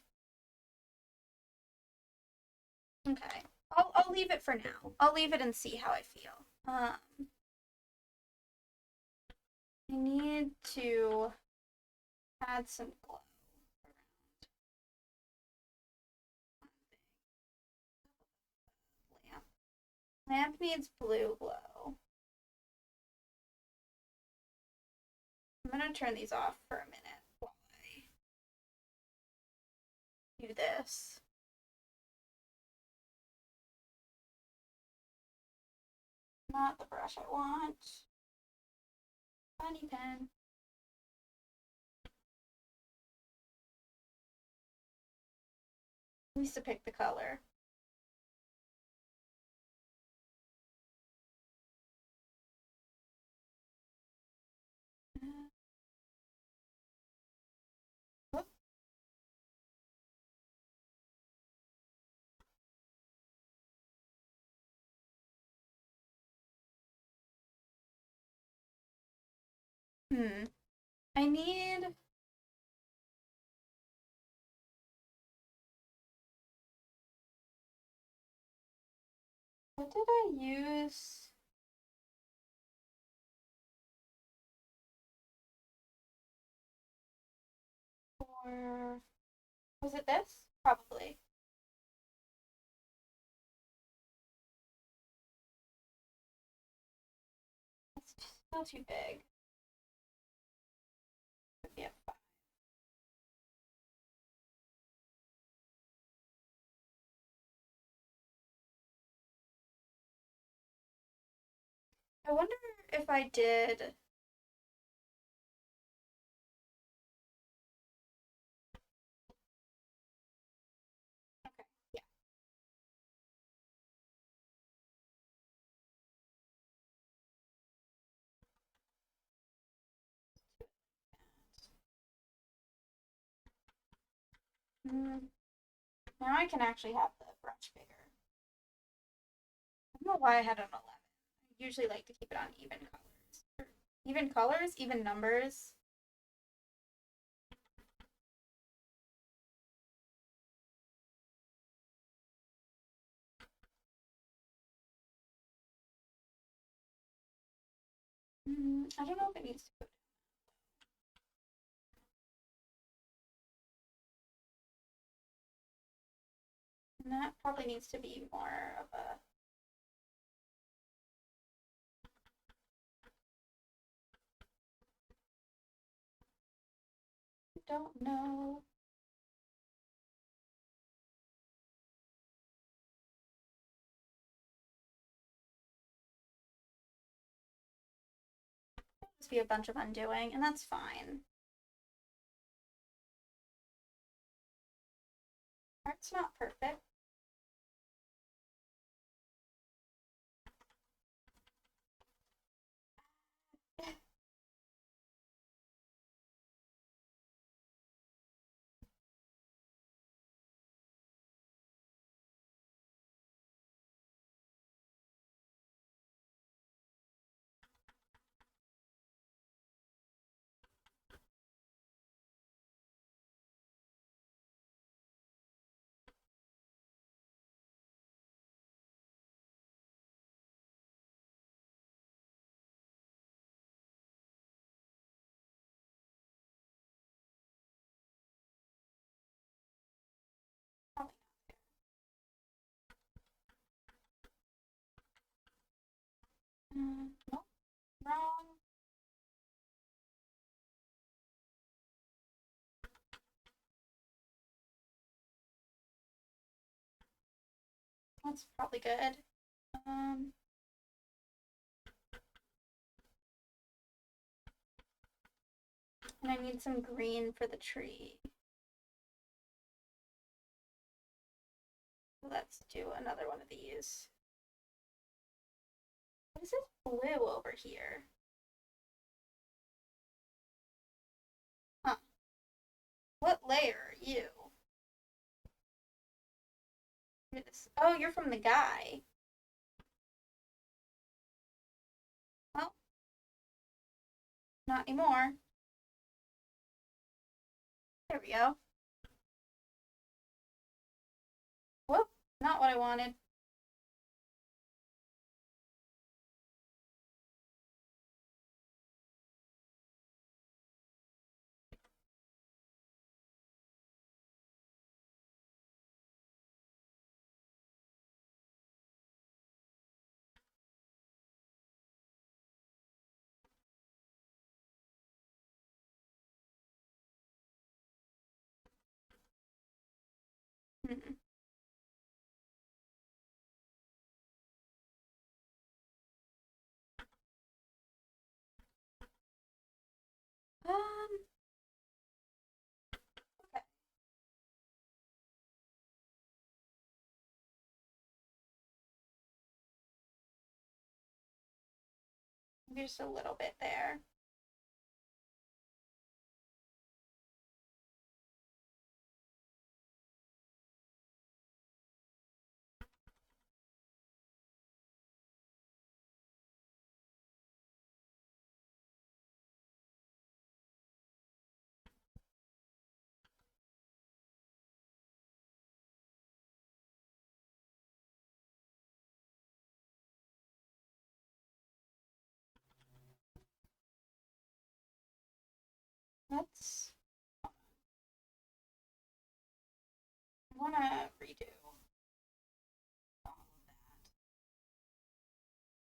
okay. I'll leave it for now. I'll leave it and see how I feel. I need to add some glow around lamp. Lamp needs blue glow. I'm gonna turn these off for a minute while I do this. Not the brush I want. Funny pen. Needs to pick the color. I need. What did I use? For. Was it this? Probably. It's still too big. Yeah. I wonder if I did. Okay, yeah. Mm, now I can actually have the brush bigger. I don't know why I had an 11. I usually like to keep it on even colors. Even colors, even numbers. I don't know if it needs to go. And that probably needs to be more of a. I don't know. Just be a bunch of undoing, and that's fine. Art's not perfect. Probably not. Nope, wrong. That's probably good. Um, and I need some green for the tree. Let's do another one of these. What is this blue over here? Huh. What layer are you? Oh, you're from the guy. Well, not anymore. There we go. Whoop, not what I wanted. Hmm. Um, okay. Maybe just a little bit there. Let's. I want to redo all of that.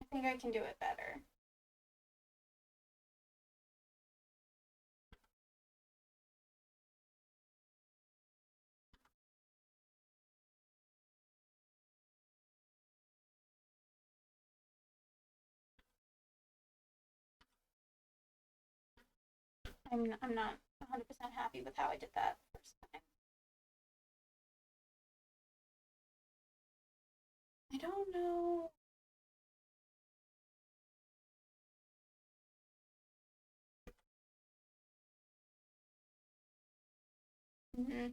I think I can do it better. I'm not 100% happy with how I did that first time. I don't know. Mm-hmm.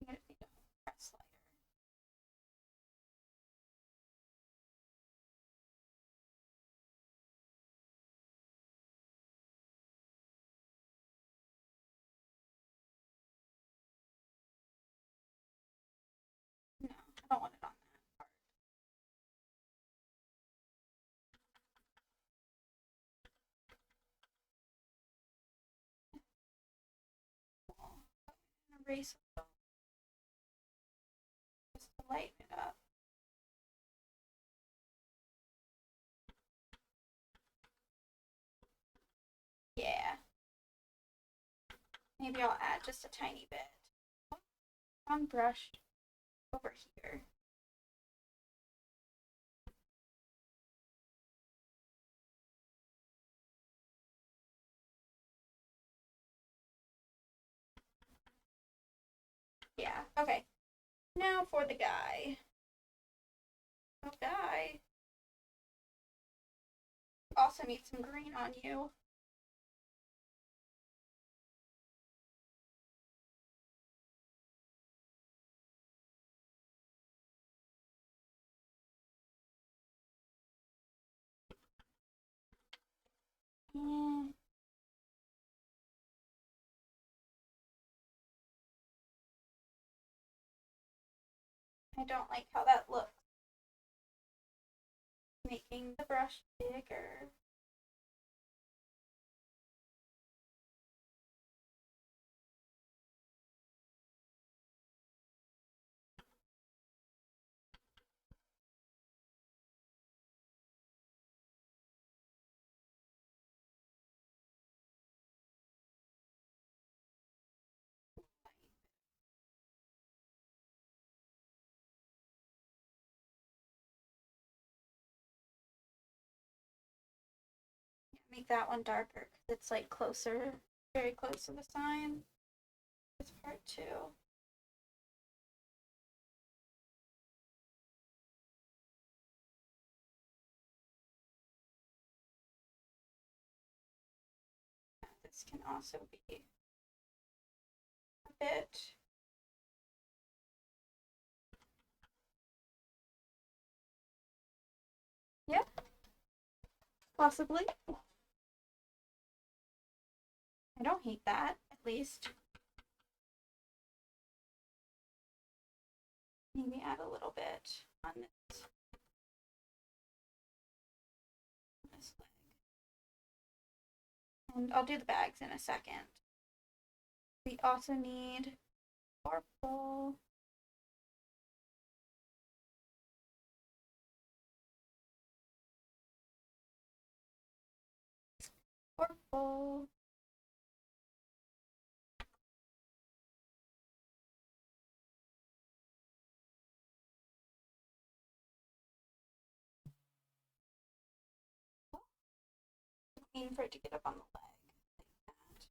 I just need to press slider. No, I don't want it on that part. Erase it just to lighten it up. Yeah. Maybe I'll add just a tiny bit. Wrong brush over here. Yeah, okay. Now for the guy. Oh, guy. Also need some green on you. Yeah. I don't like how that looks. Making the brush bigger. Make that one darker because it's like closer, very close to the sign. It's part 2. This can also be a bit. Yep, possibly. I don't hate that, at least. Maybe add a little bit on this leg. And I'll do the bags in a second. We also need purple. Purple. Waiting for it to get up on the leg. Like that.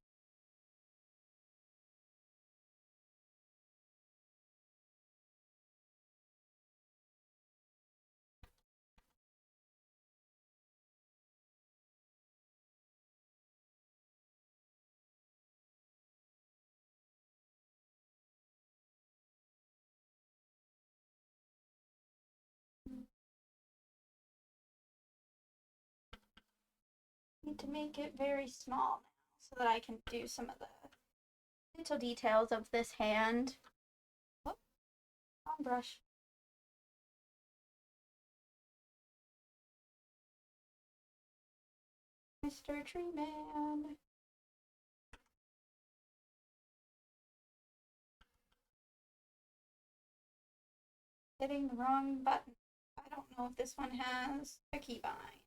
Need to make it very small now so that I can do some of the little details of this hand. Oh, on brush. Mr. Tree Man. Hitting the wrong button. I don't know if this one has a keybind.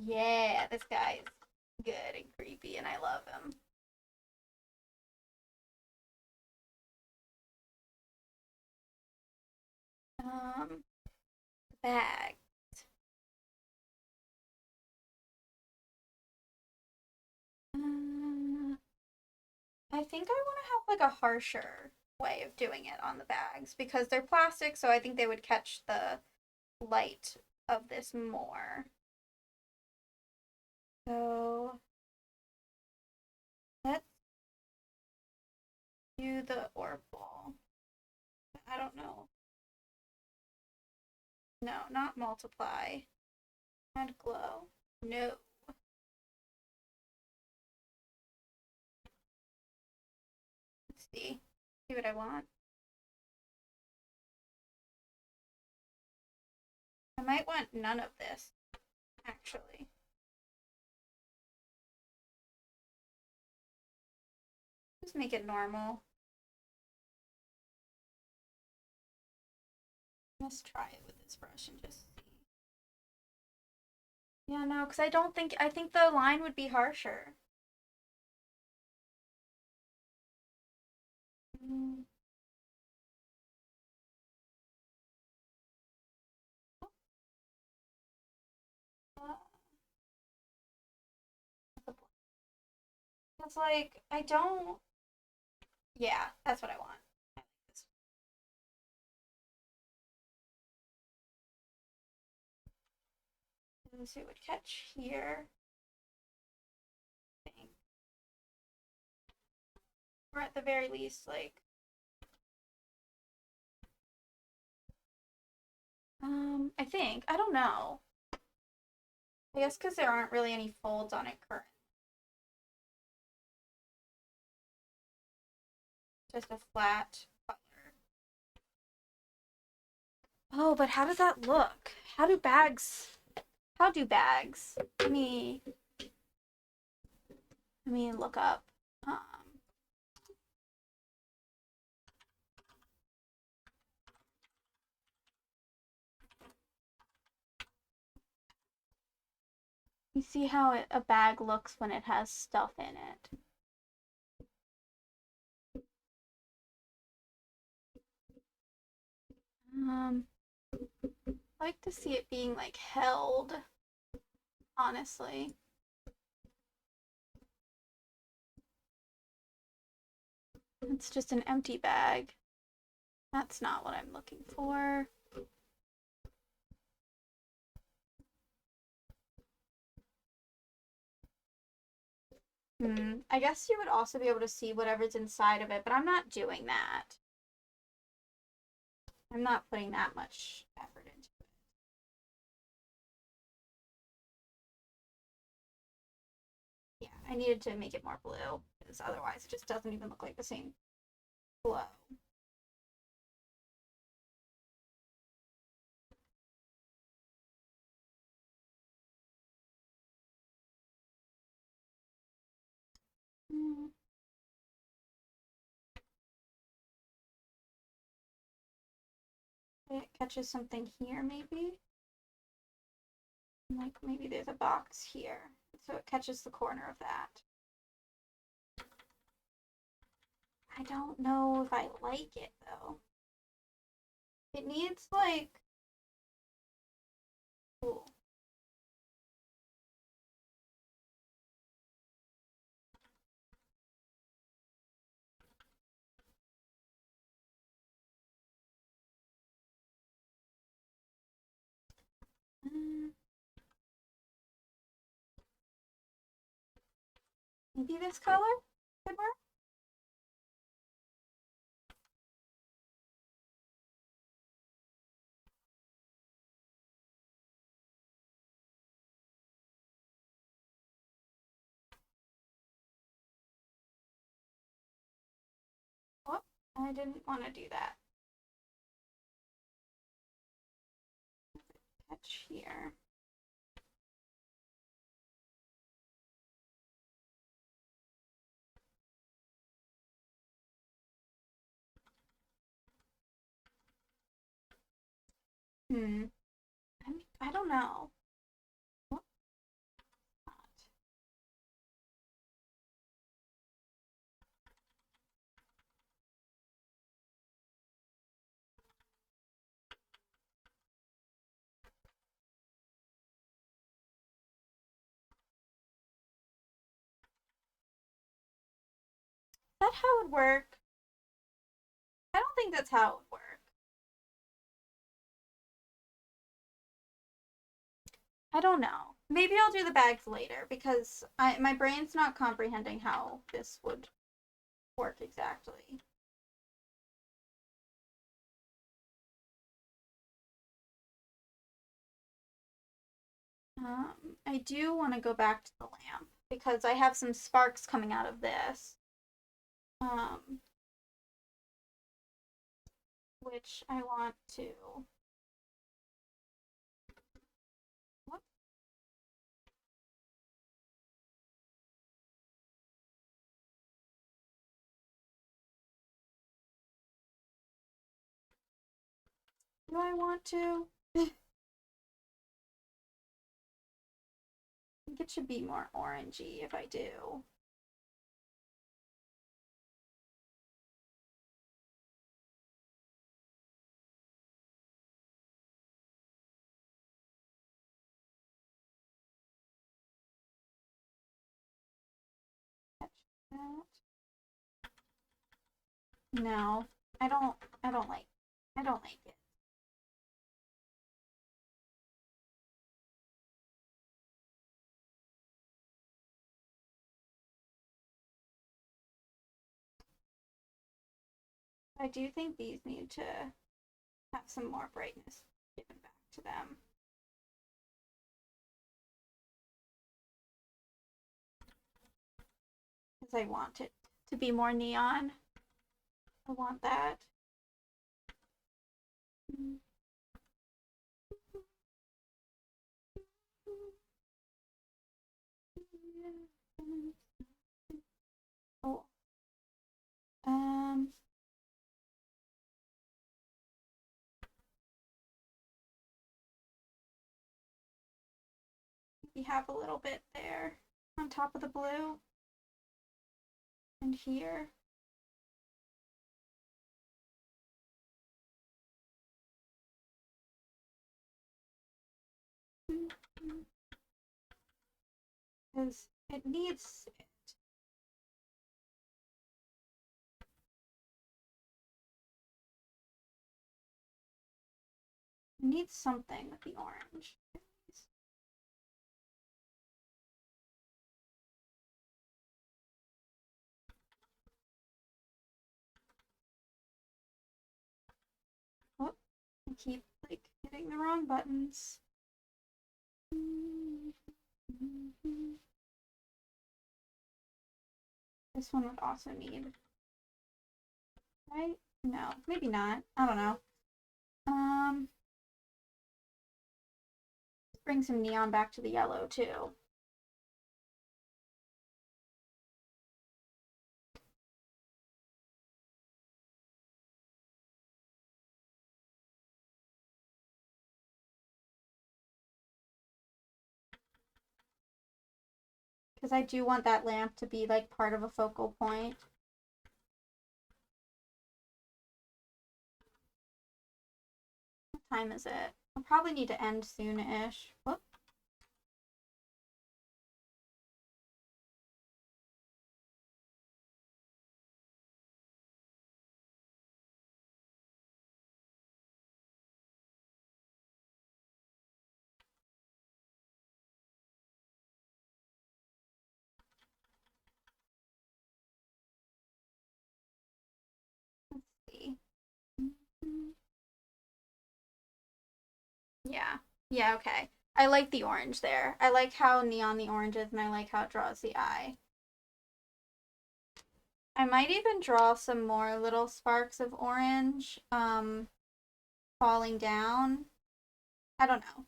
Yeah, this guy's good and creepy, and I love him. Um, bag. Uh, I think I want to have like a harsher way of doing it on the bags because they're plastic, so I think they would catch the light of this more. So let's do the orb ball. I don't know. No, not multiply. Add glow. No. Let's see. See what I want. I might want none of this, actually. Just make it normal. Let's try it with this brush and just see. Yeah, no, because I think the line would be harsher. Mm. It's like, I don't. Yeah, that's what I want. Let's see what would catch here. Or at the very least, like. I think. I don't know. I guess because there aren't really any folds on it currently. Just a flat color. Oh, but how does that look? How do bags? Let me look up. Um, you see how a bag looks when it has stuff in it. I like to see it being like held, honestly. It's just an empty bag. That's not what I'm looking for. I guess you would also be able to see whatever's inside of it, but I'm not doing that. I'm not putting that much effort into it. Yeah, I needed to make it more blue because otherwise it just doesn't even look like the same glow. Mm. It catches something here, maybe. Like maybe there's a box here, so it catches the corner of that. I don't know if I like it though. It needs like. Ooh. Mm, maybe this color could work. Oh, I didn't want to do that. Catch here. Hmm. I don't know. that how it would work? I don't think that's how it would work. I don't know. Maybe I'll do the bags later because my brain's not comprehending how this would work exactly. I do want to go back to the lamp because I have some sparks coming out of this. Which I want to. What? Do I want to? I think it should be more orangey if I do. That. No, I don't. I don't like. I don't like it. I do think these need to have some more brightness given back to them. Because I want it to be more neon. I want that. Oh. We have a little bit there on top of the blue. And here. Because it needs it. It needs something with the orange. Oh, I keep like hitting the wrong buttons. This one would also need, right? No, maybe not. I don't know. Bring some neon back to the yellow too. Because I do want that lamp to be like part of a focal point. What time is it? I'll probably need to end soon-ish. Whoop. Let's see. Yeah. Yeah, okay. I like the orange there. I like how neon the orange is, and I like how it draws the eye. I might even draw some more little sparks of orange falling down. I don't know.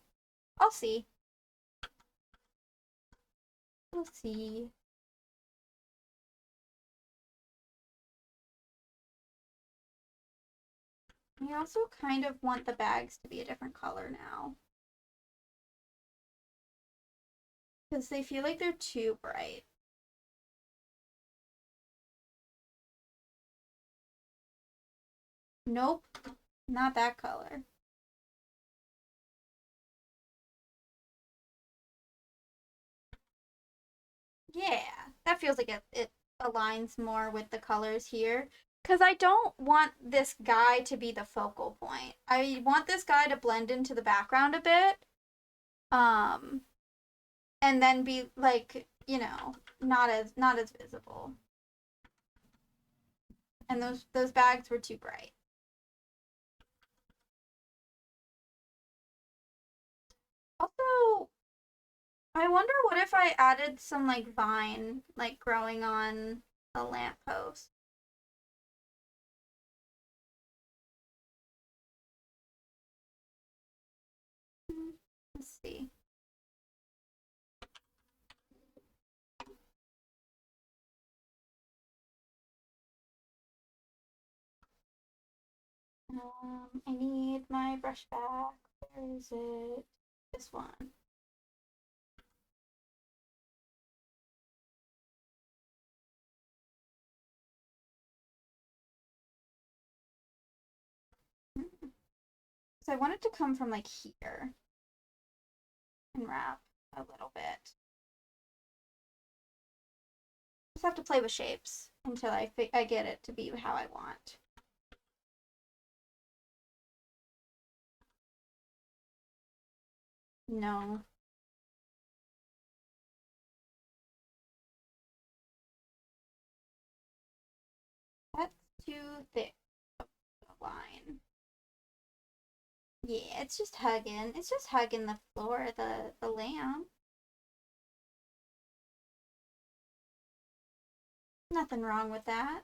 I'll see. We'll see. I also kind of want the bags to be a different color now. Because they feel like they're too bright. Nope, not that color. Yeah, that feels like it aligns more with the colors here. Because I don't want this guy to be the focal point. I want this guy to blend into the background a bit. Um, and then be like, you know, not as visible. And those bags were too bright. Also, I wonder what if I added some like vine like growing on a lamppost. Let's see. I need my brush back. Where is it? This one. So I want it to come from like here and wrap a little bit. Just have to play with shapes until I get it to be how I want. No. That's too thick of a line. Yeah, it's just hugging. It's just hugging the floor, the lamp. Nothing wrong with that.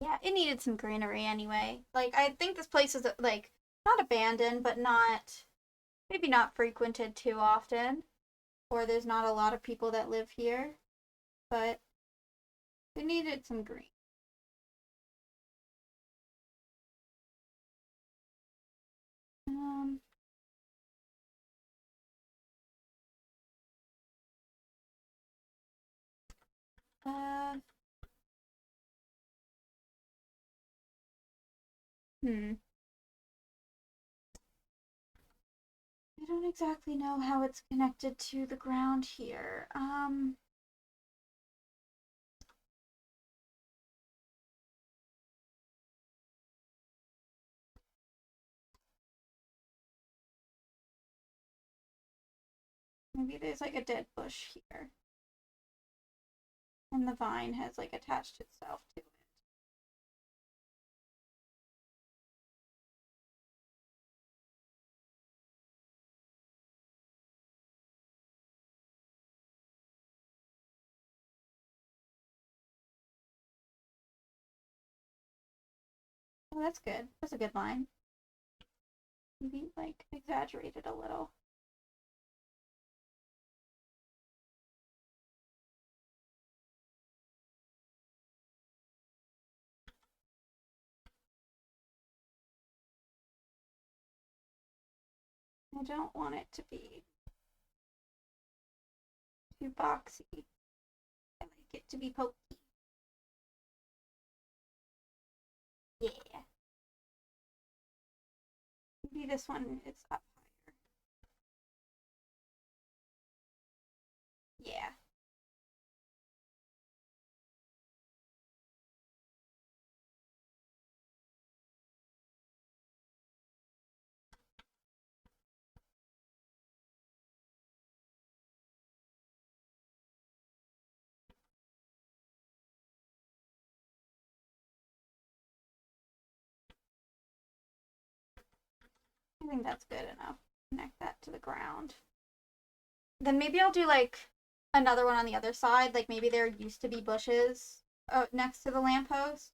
Yeah, it needed some greenery anyway. Like I think this place is like not abandoned, but not maybe not frequented too often, or there's not a lot of people that live here, but it needed some green. Um, uh, hmm. I don't exactly know how it's connected to the ground here. Maybe there's like a dead bush here. And the vine has like attached itself to it. Oh, that's good. That's a good line. Maybe like exaggerate it a little. I don't want it to be too boxy. I like it to be pokey. Yeah. Maybe this one is up higher. Yeah. I think that's good enough. Connect that to the ground. Then maybe I'll do like another one on the other side. Like maybe there used to be bushes next to the lamppost,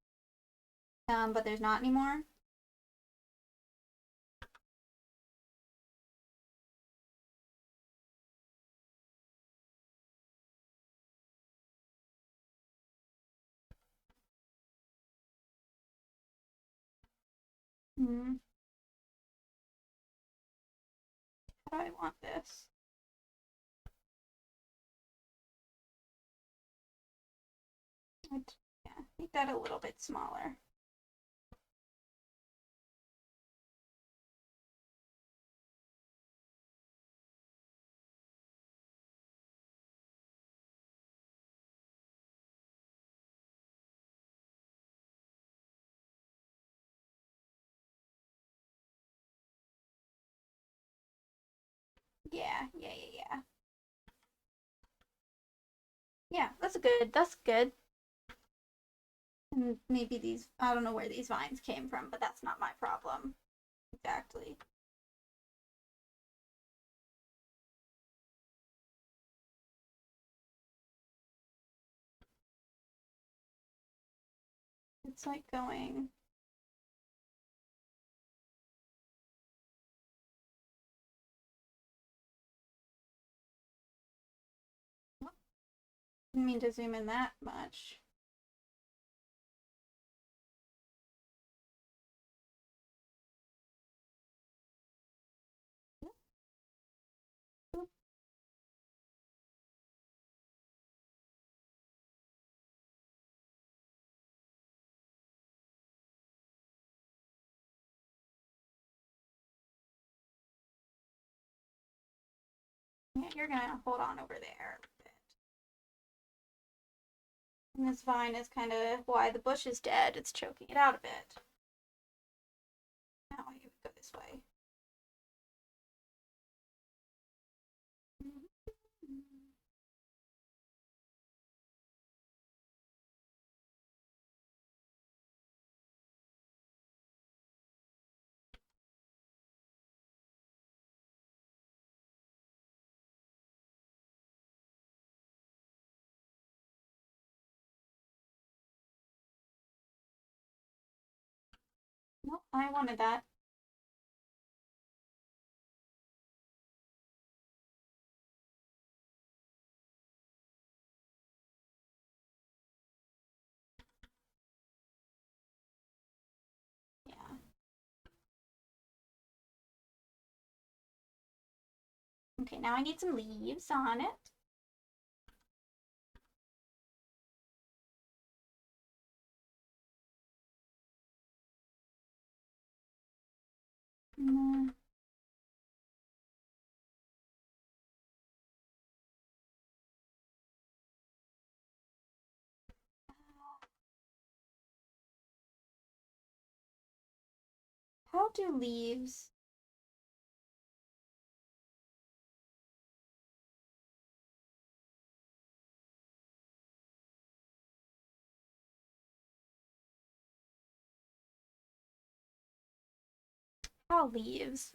but there's not anymore. Hmm. How do I want this? Yeah. Make that a little bit smaller. Yeah. Yeah, that's good. That's good. And maybe these, I don't know where these vines came from, but that's not my problem. Exactly. It's like going. Didn't mean to zoom in that much. Yeah, you're gonna hold on over there a bit. And this vine is kind of why the bush is dead. It's choking it out a bit. Now I would go this way. Nope, I wanted that. Yeah. Okay, now I need some leaves on it. Mm. How do leaves? How leaves?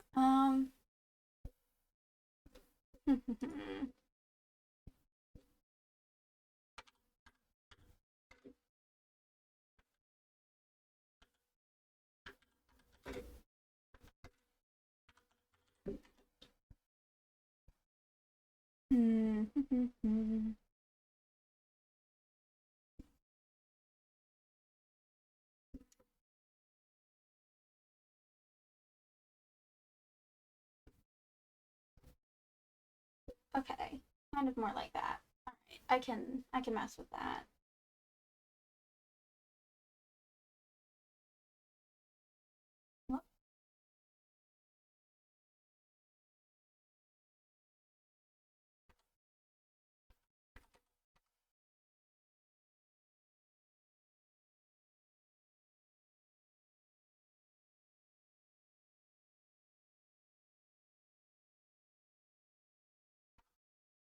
Okay, kind of more like that. All right, I can mess with that.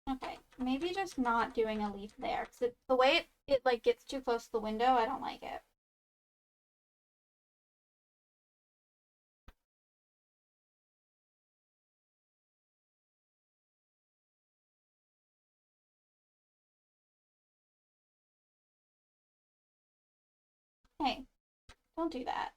Okay, maybe just not doing a leaf there because the way it like gets too close to the window, I don't like it. Hey, don't do that.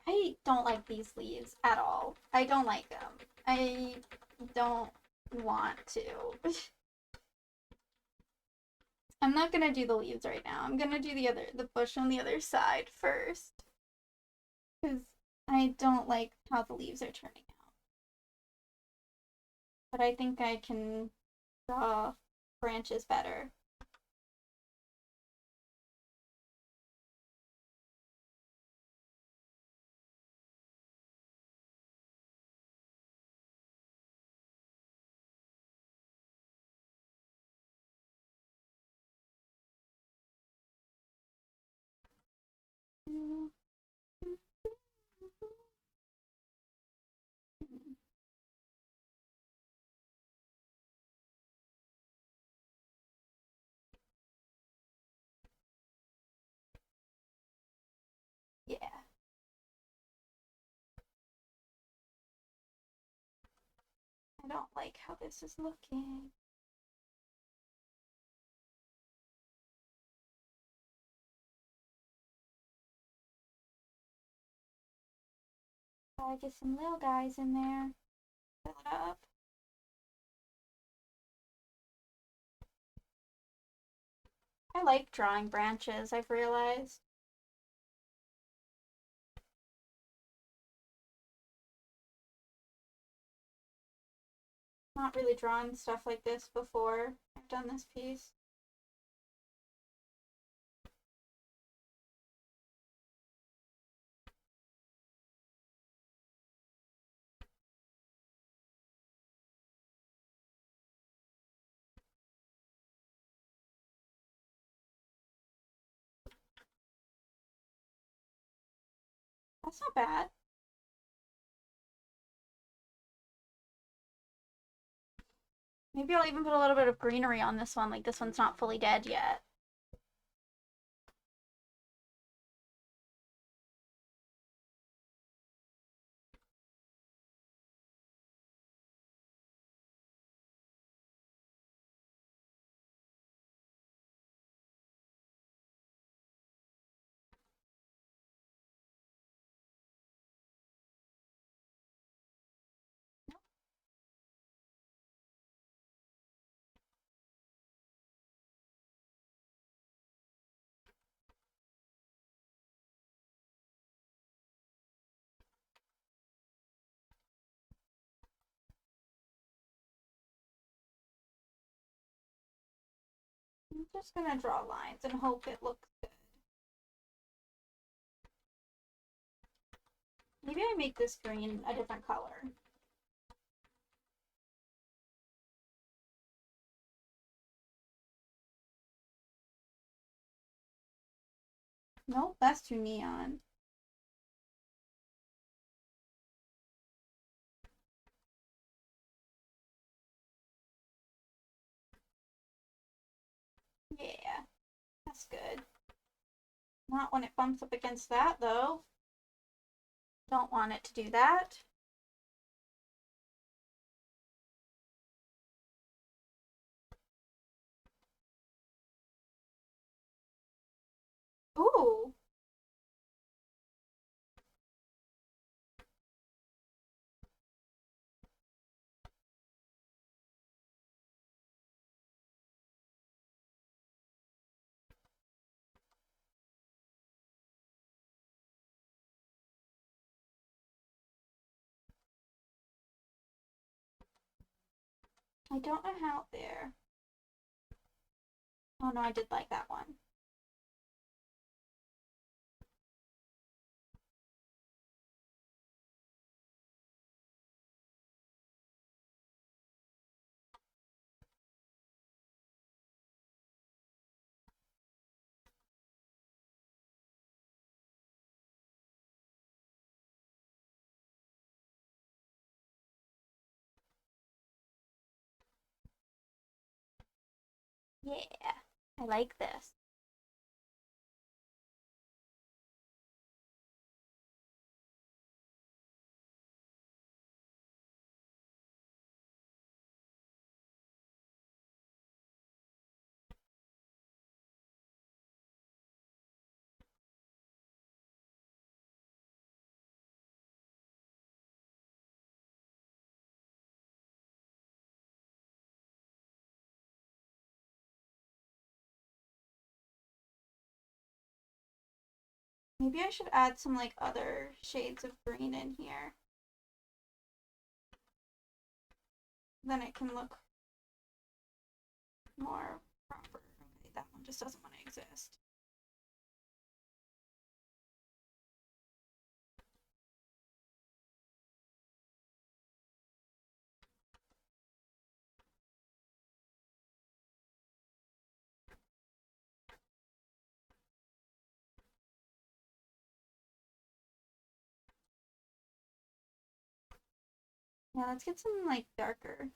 I don't like these leaves at all. I don't like them. I don't want to. I'm not gonna do the leaves right now. I'm gonna do the bush on the other side first. Because I don't like how the leaves are turning out. But I think I can draw branches better. Yeah. I don't like how this is looking. Gotta get some little guys in there. Fill it up. I like drawing branches, I've realized. Not really drawn stuff like this before I've done this piece. That's not bad. Maybe I'll even put a little bit of greenery on this one, like this one's not fully dead yet. I'm just gonna draw lines and hope it looks good. Maybe I make this green a different color. Nope, that's too neon. Yeah, that's good. Not when it bumps up against that, though. Don't want it to do that. Ooh. I don't know how there. Oh no, I did like that one. Yeah, I like this. Maybe I should add some like other shades of green in here. Then it can look more proper. Okay, that one just doesn't want to exist. Yeah, let's get some like darker.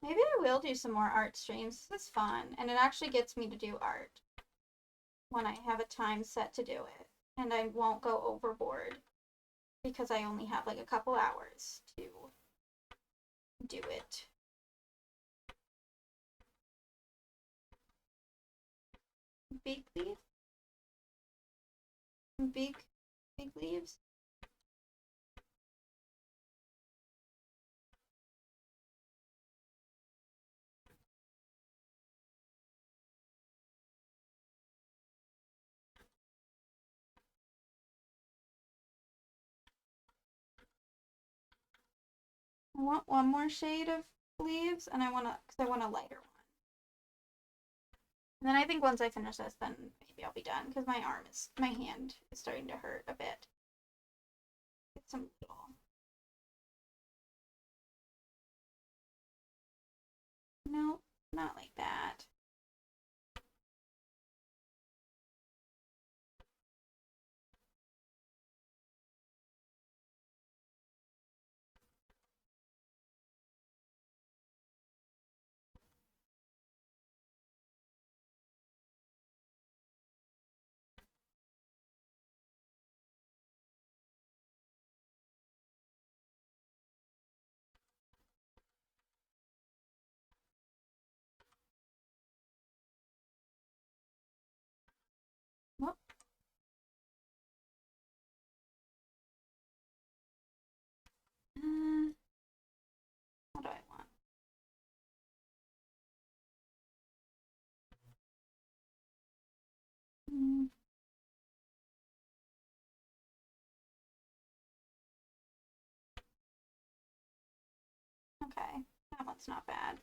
Maybe I will do some more art streams. This is fun, and it actually gets me to do art when I have a time set to do it, and I won't go overboard because I only have like a couple hours to do it. Big leaf? Big leaves? I want one more shade of leaves, and I want a lighter one. And then I think once I finish this, then maybe I'll be done because my hand is starting to hurt a bit. Get some little. No, not like that. Whoop. What do I want? Okay, that one's not bad.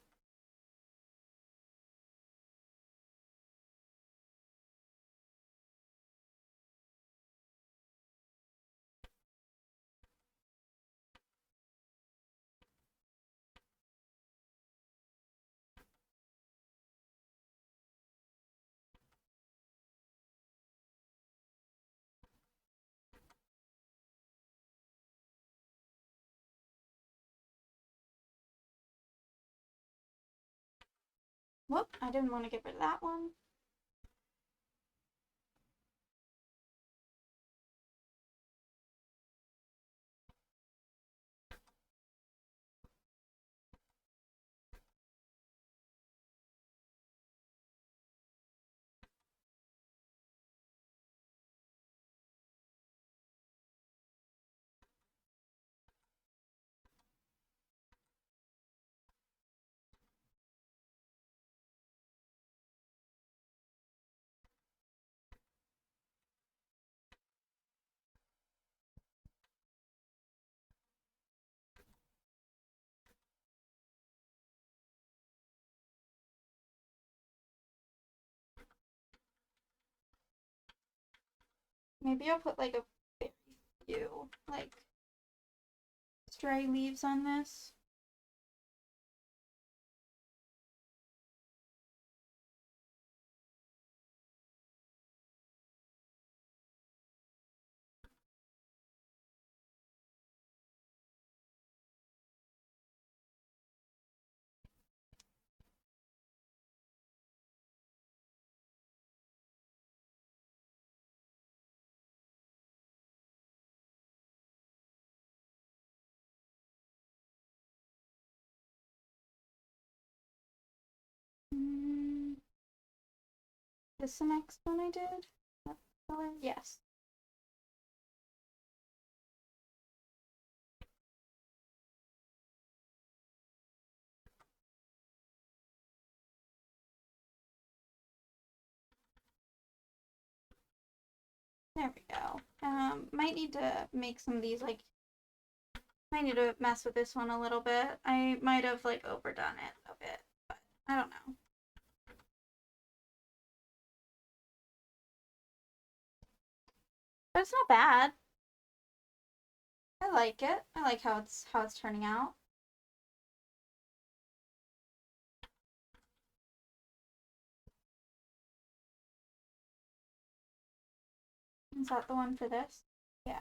Whoop, I didn't want to get rid of that one. Maybe I'll put like a very few like stray leaves on this. Mm, this the next one I did? That color? Yes. There we go. Might need to make some of these, like, might need to mess with this one a little bit. I might have, like, overdone it a bit, but I don't know. But it's not bad. I like it. I like how it's turning out. Is that the one for this? Yeah.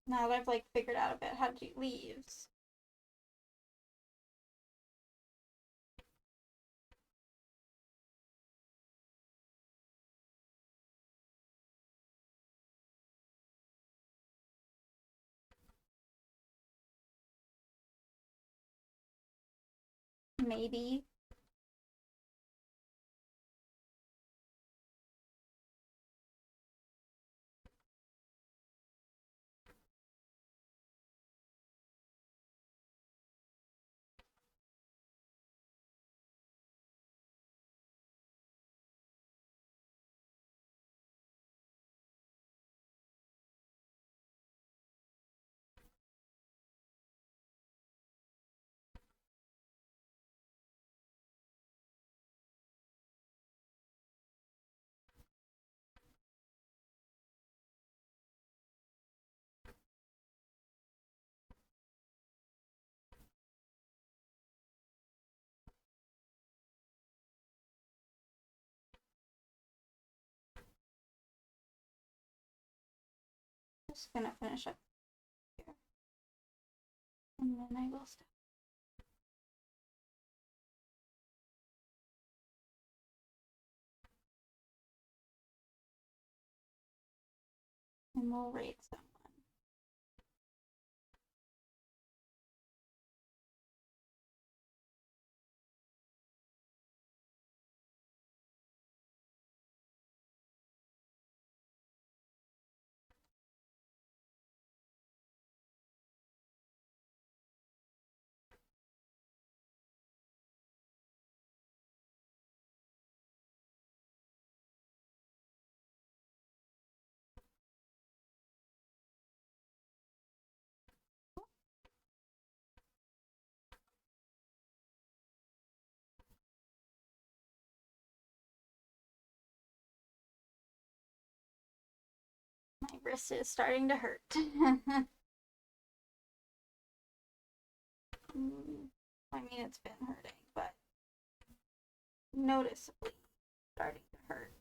Now that I've like figured out a bit how to do leaves. Maybe. Just gonna finish up here. And then I will stop. And we'll rate someone. My wrist is starting to hurt. I mean, it's been hurting, but noticeably starting to hurt.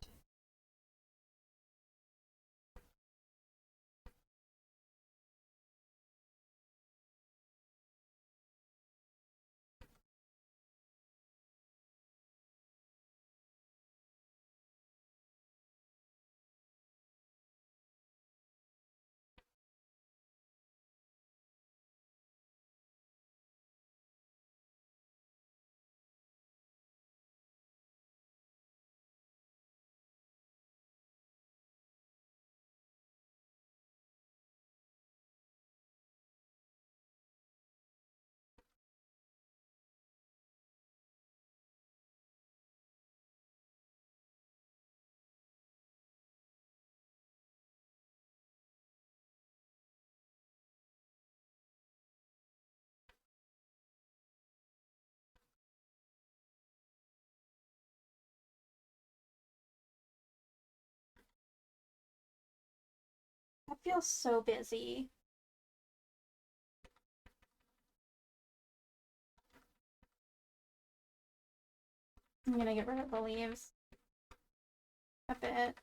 I feel so busy. I'm gonna get rid of the leaves a bit.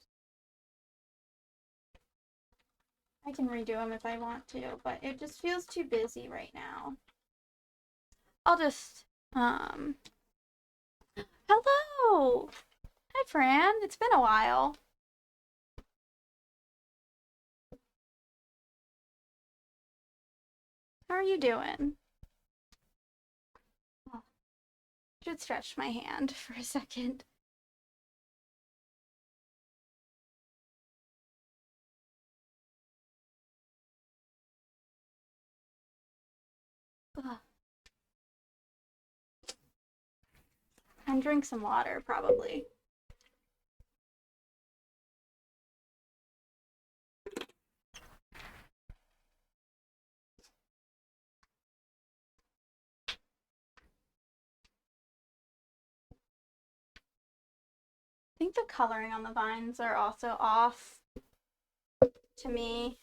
I can redo them if I want to, but it just feels too busy right now. I'll just, hello! Hi, Fran. It's been a while. How are you doing? Oh, should stretch my hand for a second. Ugh. And drink some water, probably. I think the coloring on the vines are also off to me.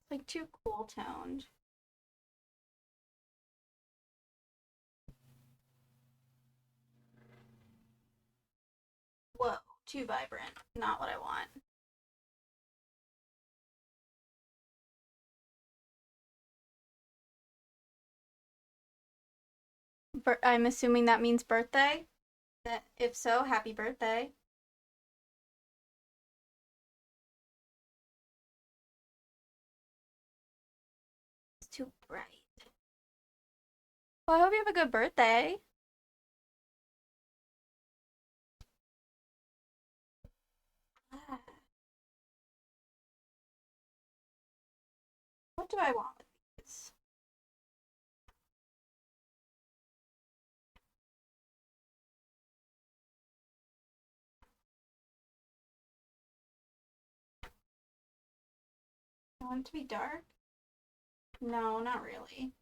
It's like too cool toned. Whoa, too vibrant. Not what I want. I'm assuming that means birthday. That if so, happy birthday. It's too bright. Well, I hope you have a good birthday. Ah, what do I want with these? I want it to be dark? No, not really.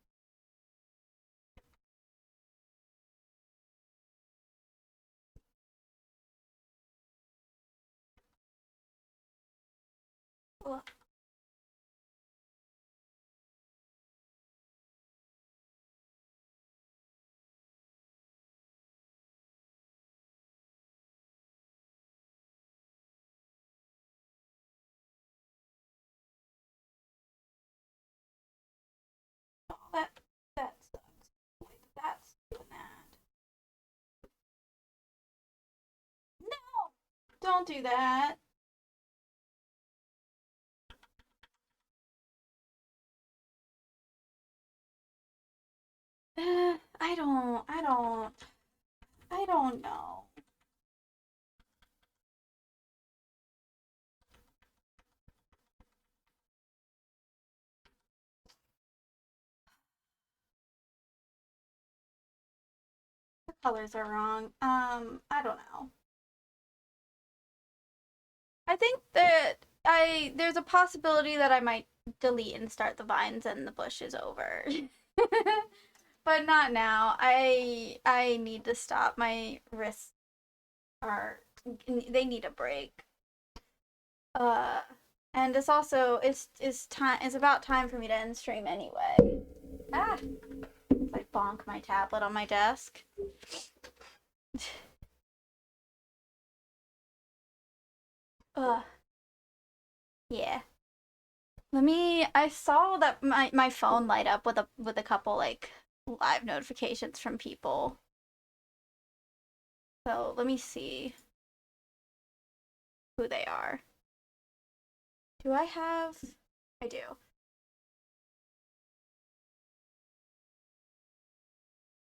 Ugh. Oh, that sucks. Wait, that's doing that. No! Don't do that. I don't know. The colors are wrong. I don't know. I think that there's a possibility that I might delete and start the vines and the bush is over. But not now. I need to stop. My wrists are they need a break. Uh and it's about time for me to end stream anyway. Ah, I bonk my tablet on my desk. Uh yeah. I saw that my phone light up with a couple like live notifications from people. So let me see who they are. Do I have? I do.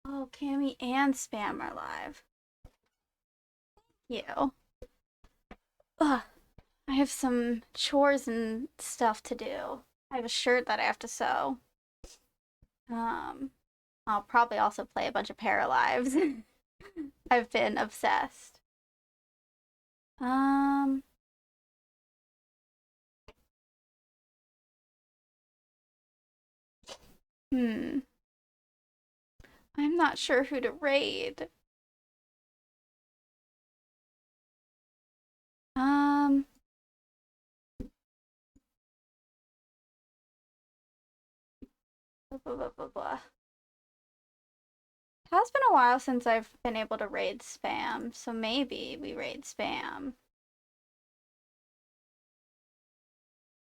Oh, Cammy and Spam are live. You. Ugh. I have some chores and stuff to do. I have a shirt that I have to sew. Um, I'll probably also play a bunch of Paralives. I've been obsessed. Um, hmm. I'm not sure who to raid. Um, blah, blah, blah, blah, blah. It has been a while since I've been able to raid Spam, so maybe we raid Spam.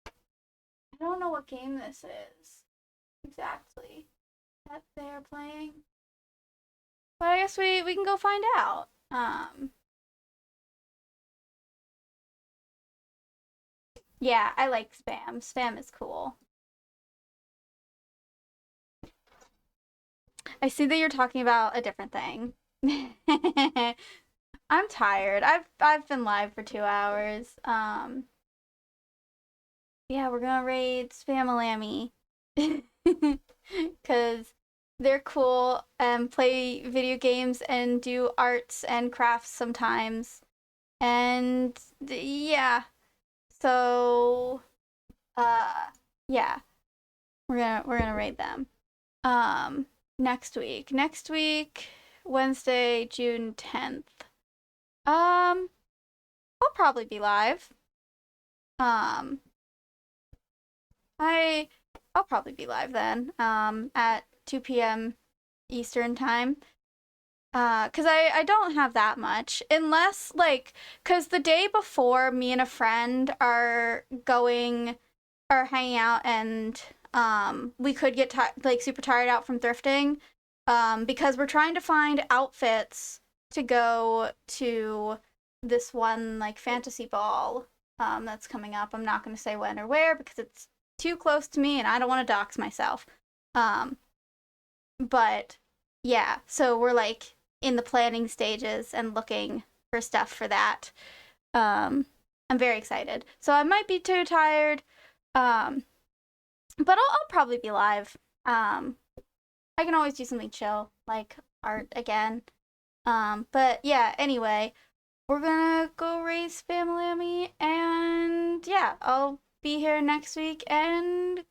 I don't know what game this is exactly that they're playing. But I guess we can go find out. Yeah, I like spam. Spam is cool. I see that you're talking about a different thing. I'm tired. I've been live for 2 hours. Yeah, we're gonna raid Spamalamy. Cause they're cool and play video games and do arts and crafts sometimes. And yeah. So uh yeah, we're gonna raid them. Um next week. Next week, Wednesday, June 10th. Um I'll probably be live. Um I I'll probably be live then. At 2 p.m. Eastern time. Cause I don't have that much unless like, cause the day before me and a friend are hanging out and we could get like super tired out from thrifting, because we're trying to find outfits to go to this one like fantasy ball that's coming up. I'm not gonna say when or where because it's too close to me and I don't want to dox myself. Um, but yeah, so we're like in the planning stages and looking for stuff for that. Um, I'm very excited. So I might be too tired, um, but I'll probably be live. I can always do something chill, like art again. But yeah, anyway, we're gonna go raise Spamalamy, and yeah, I'll be here next week and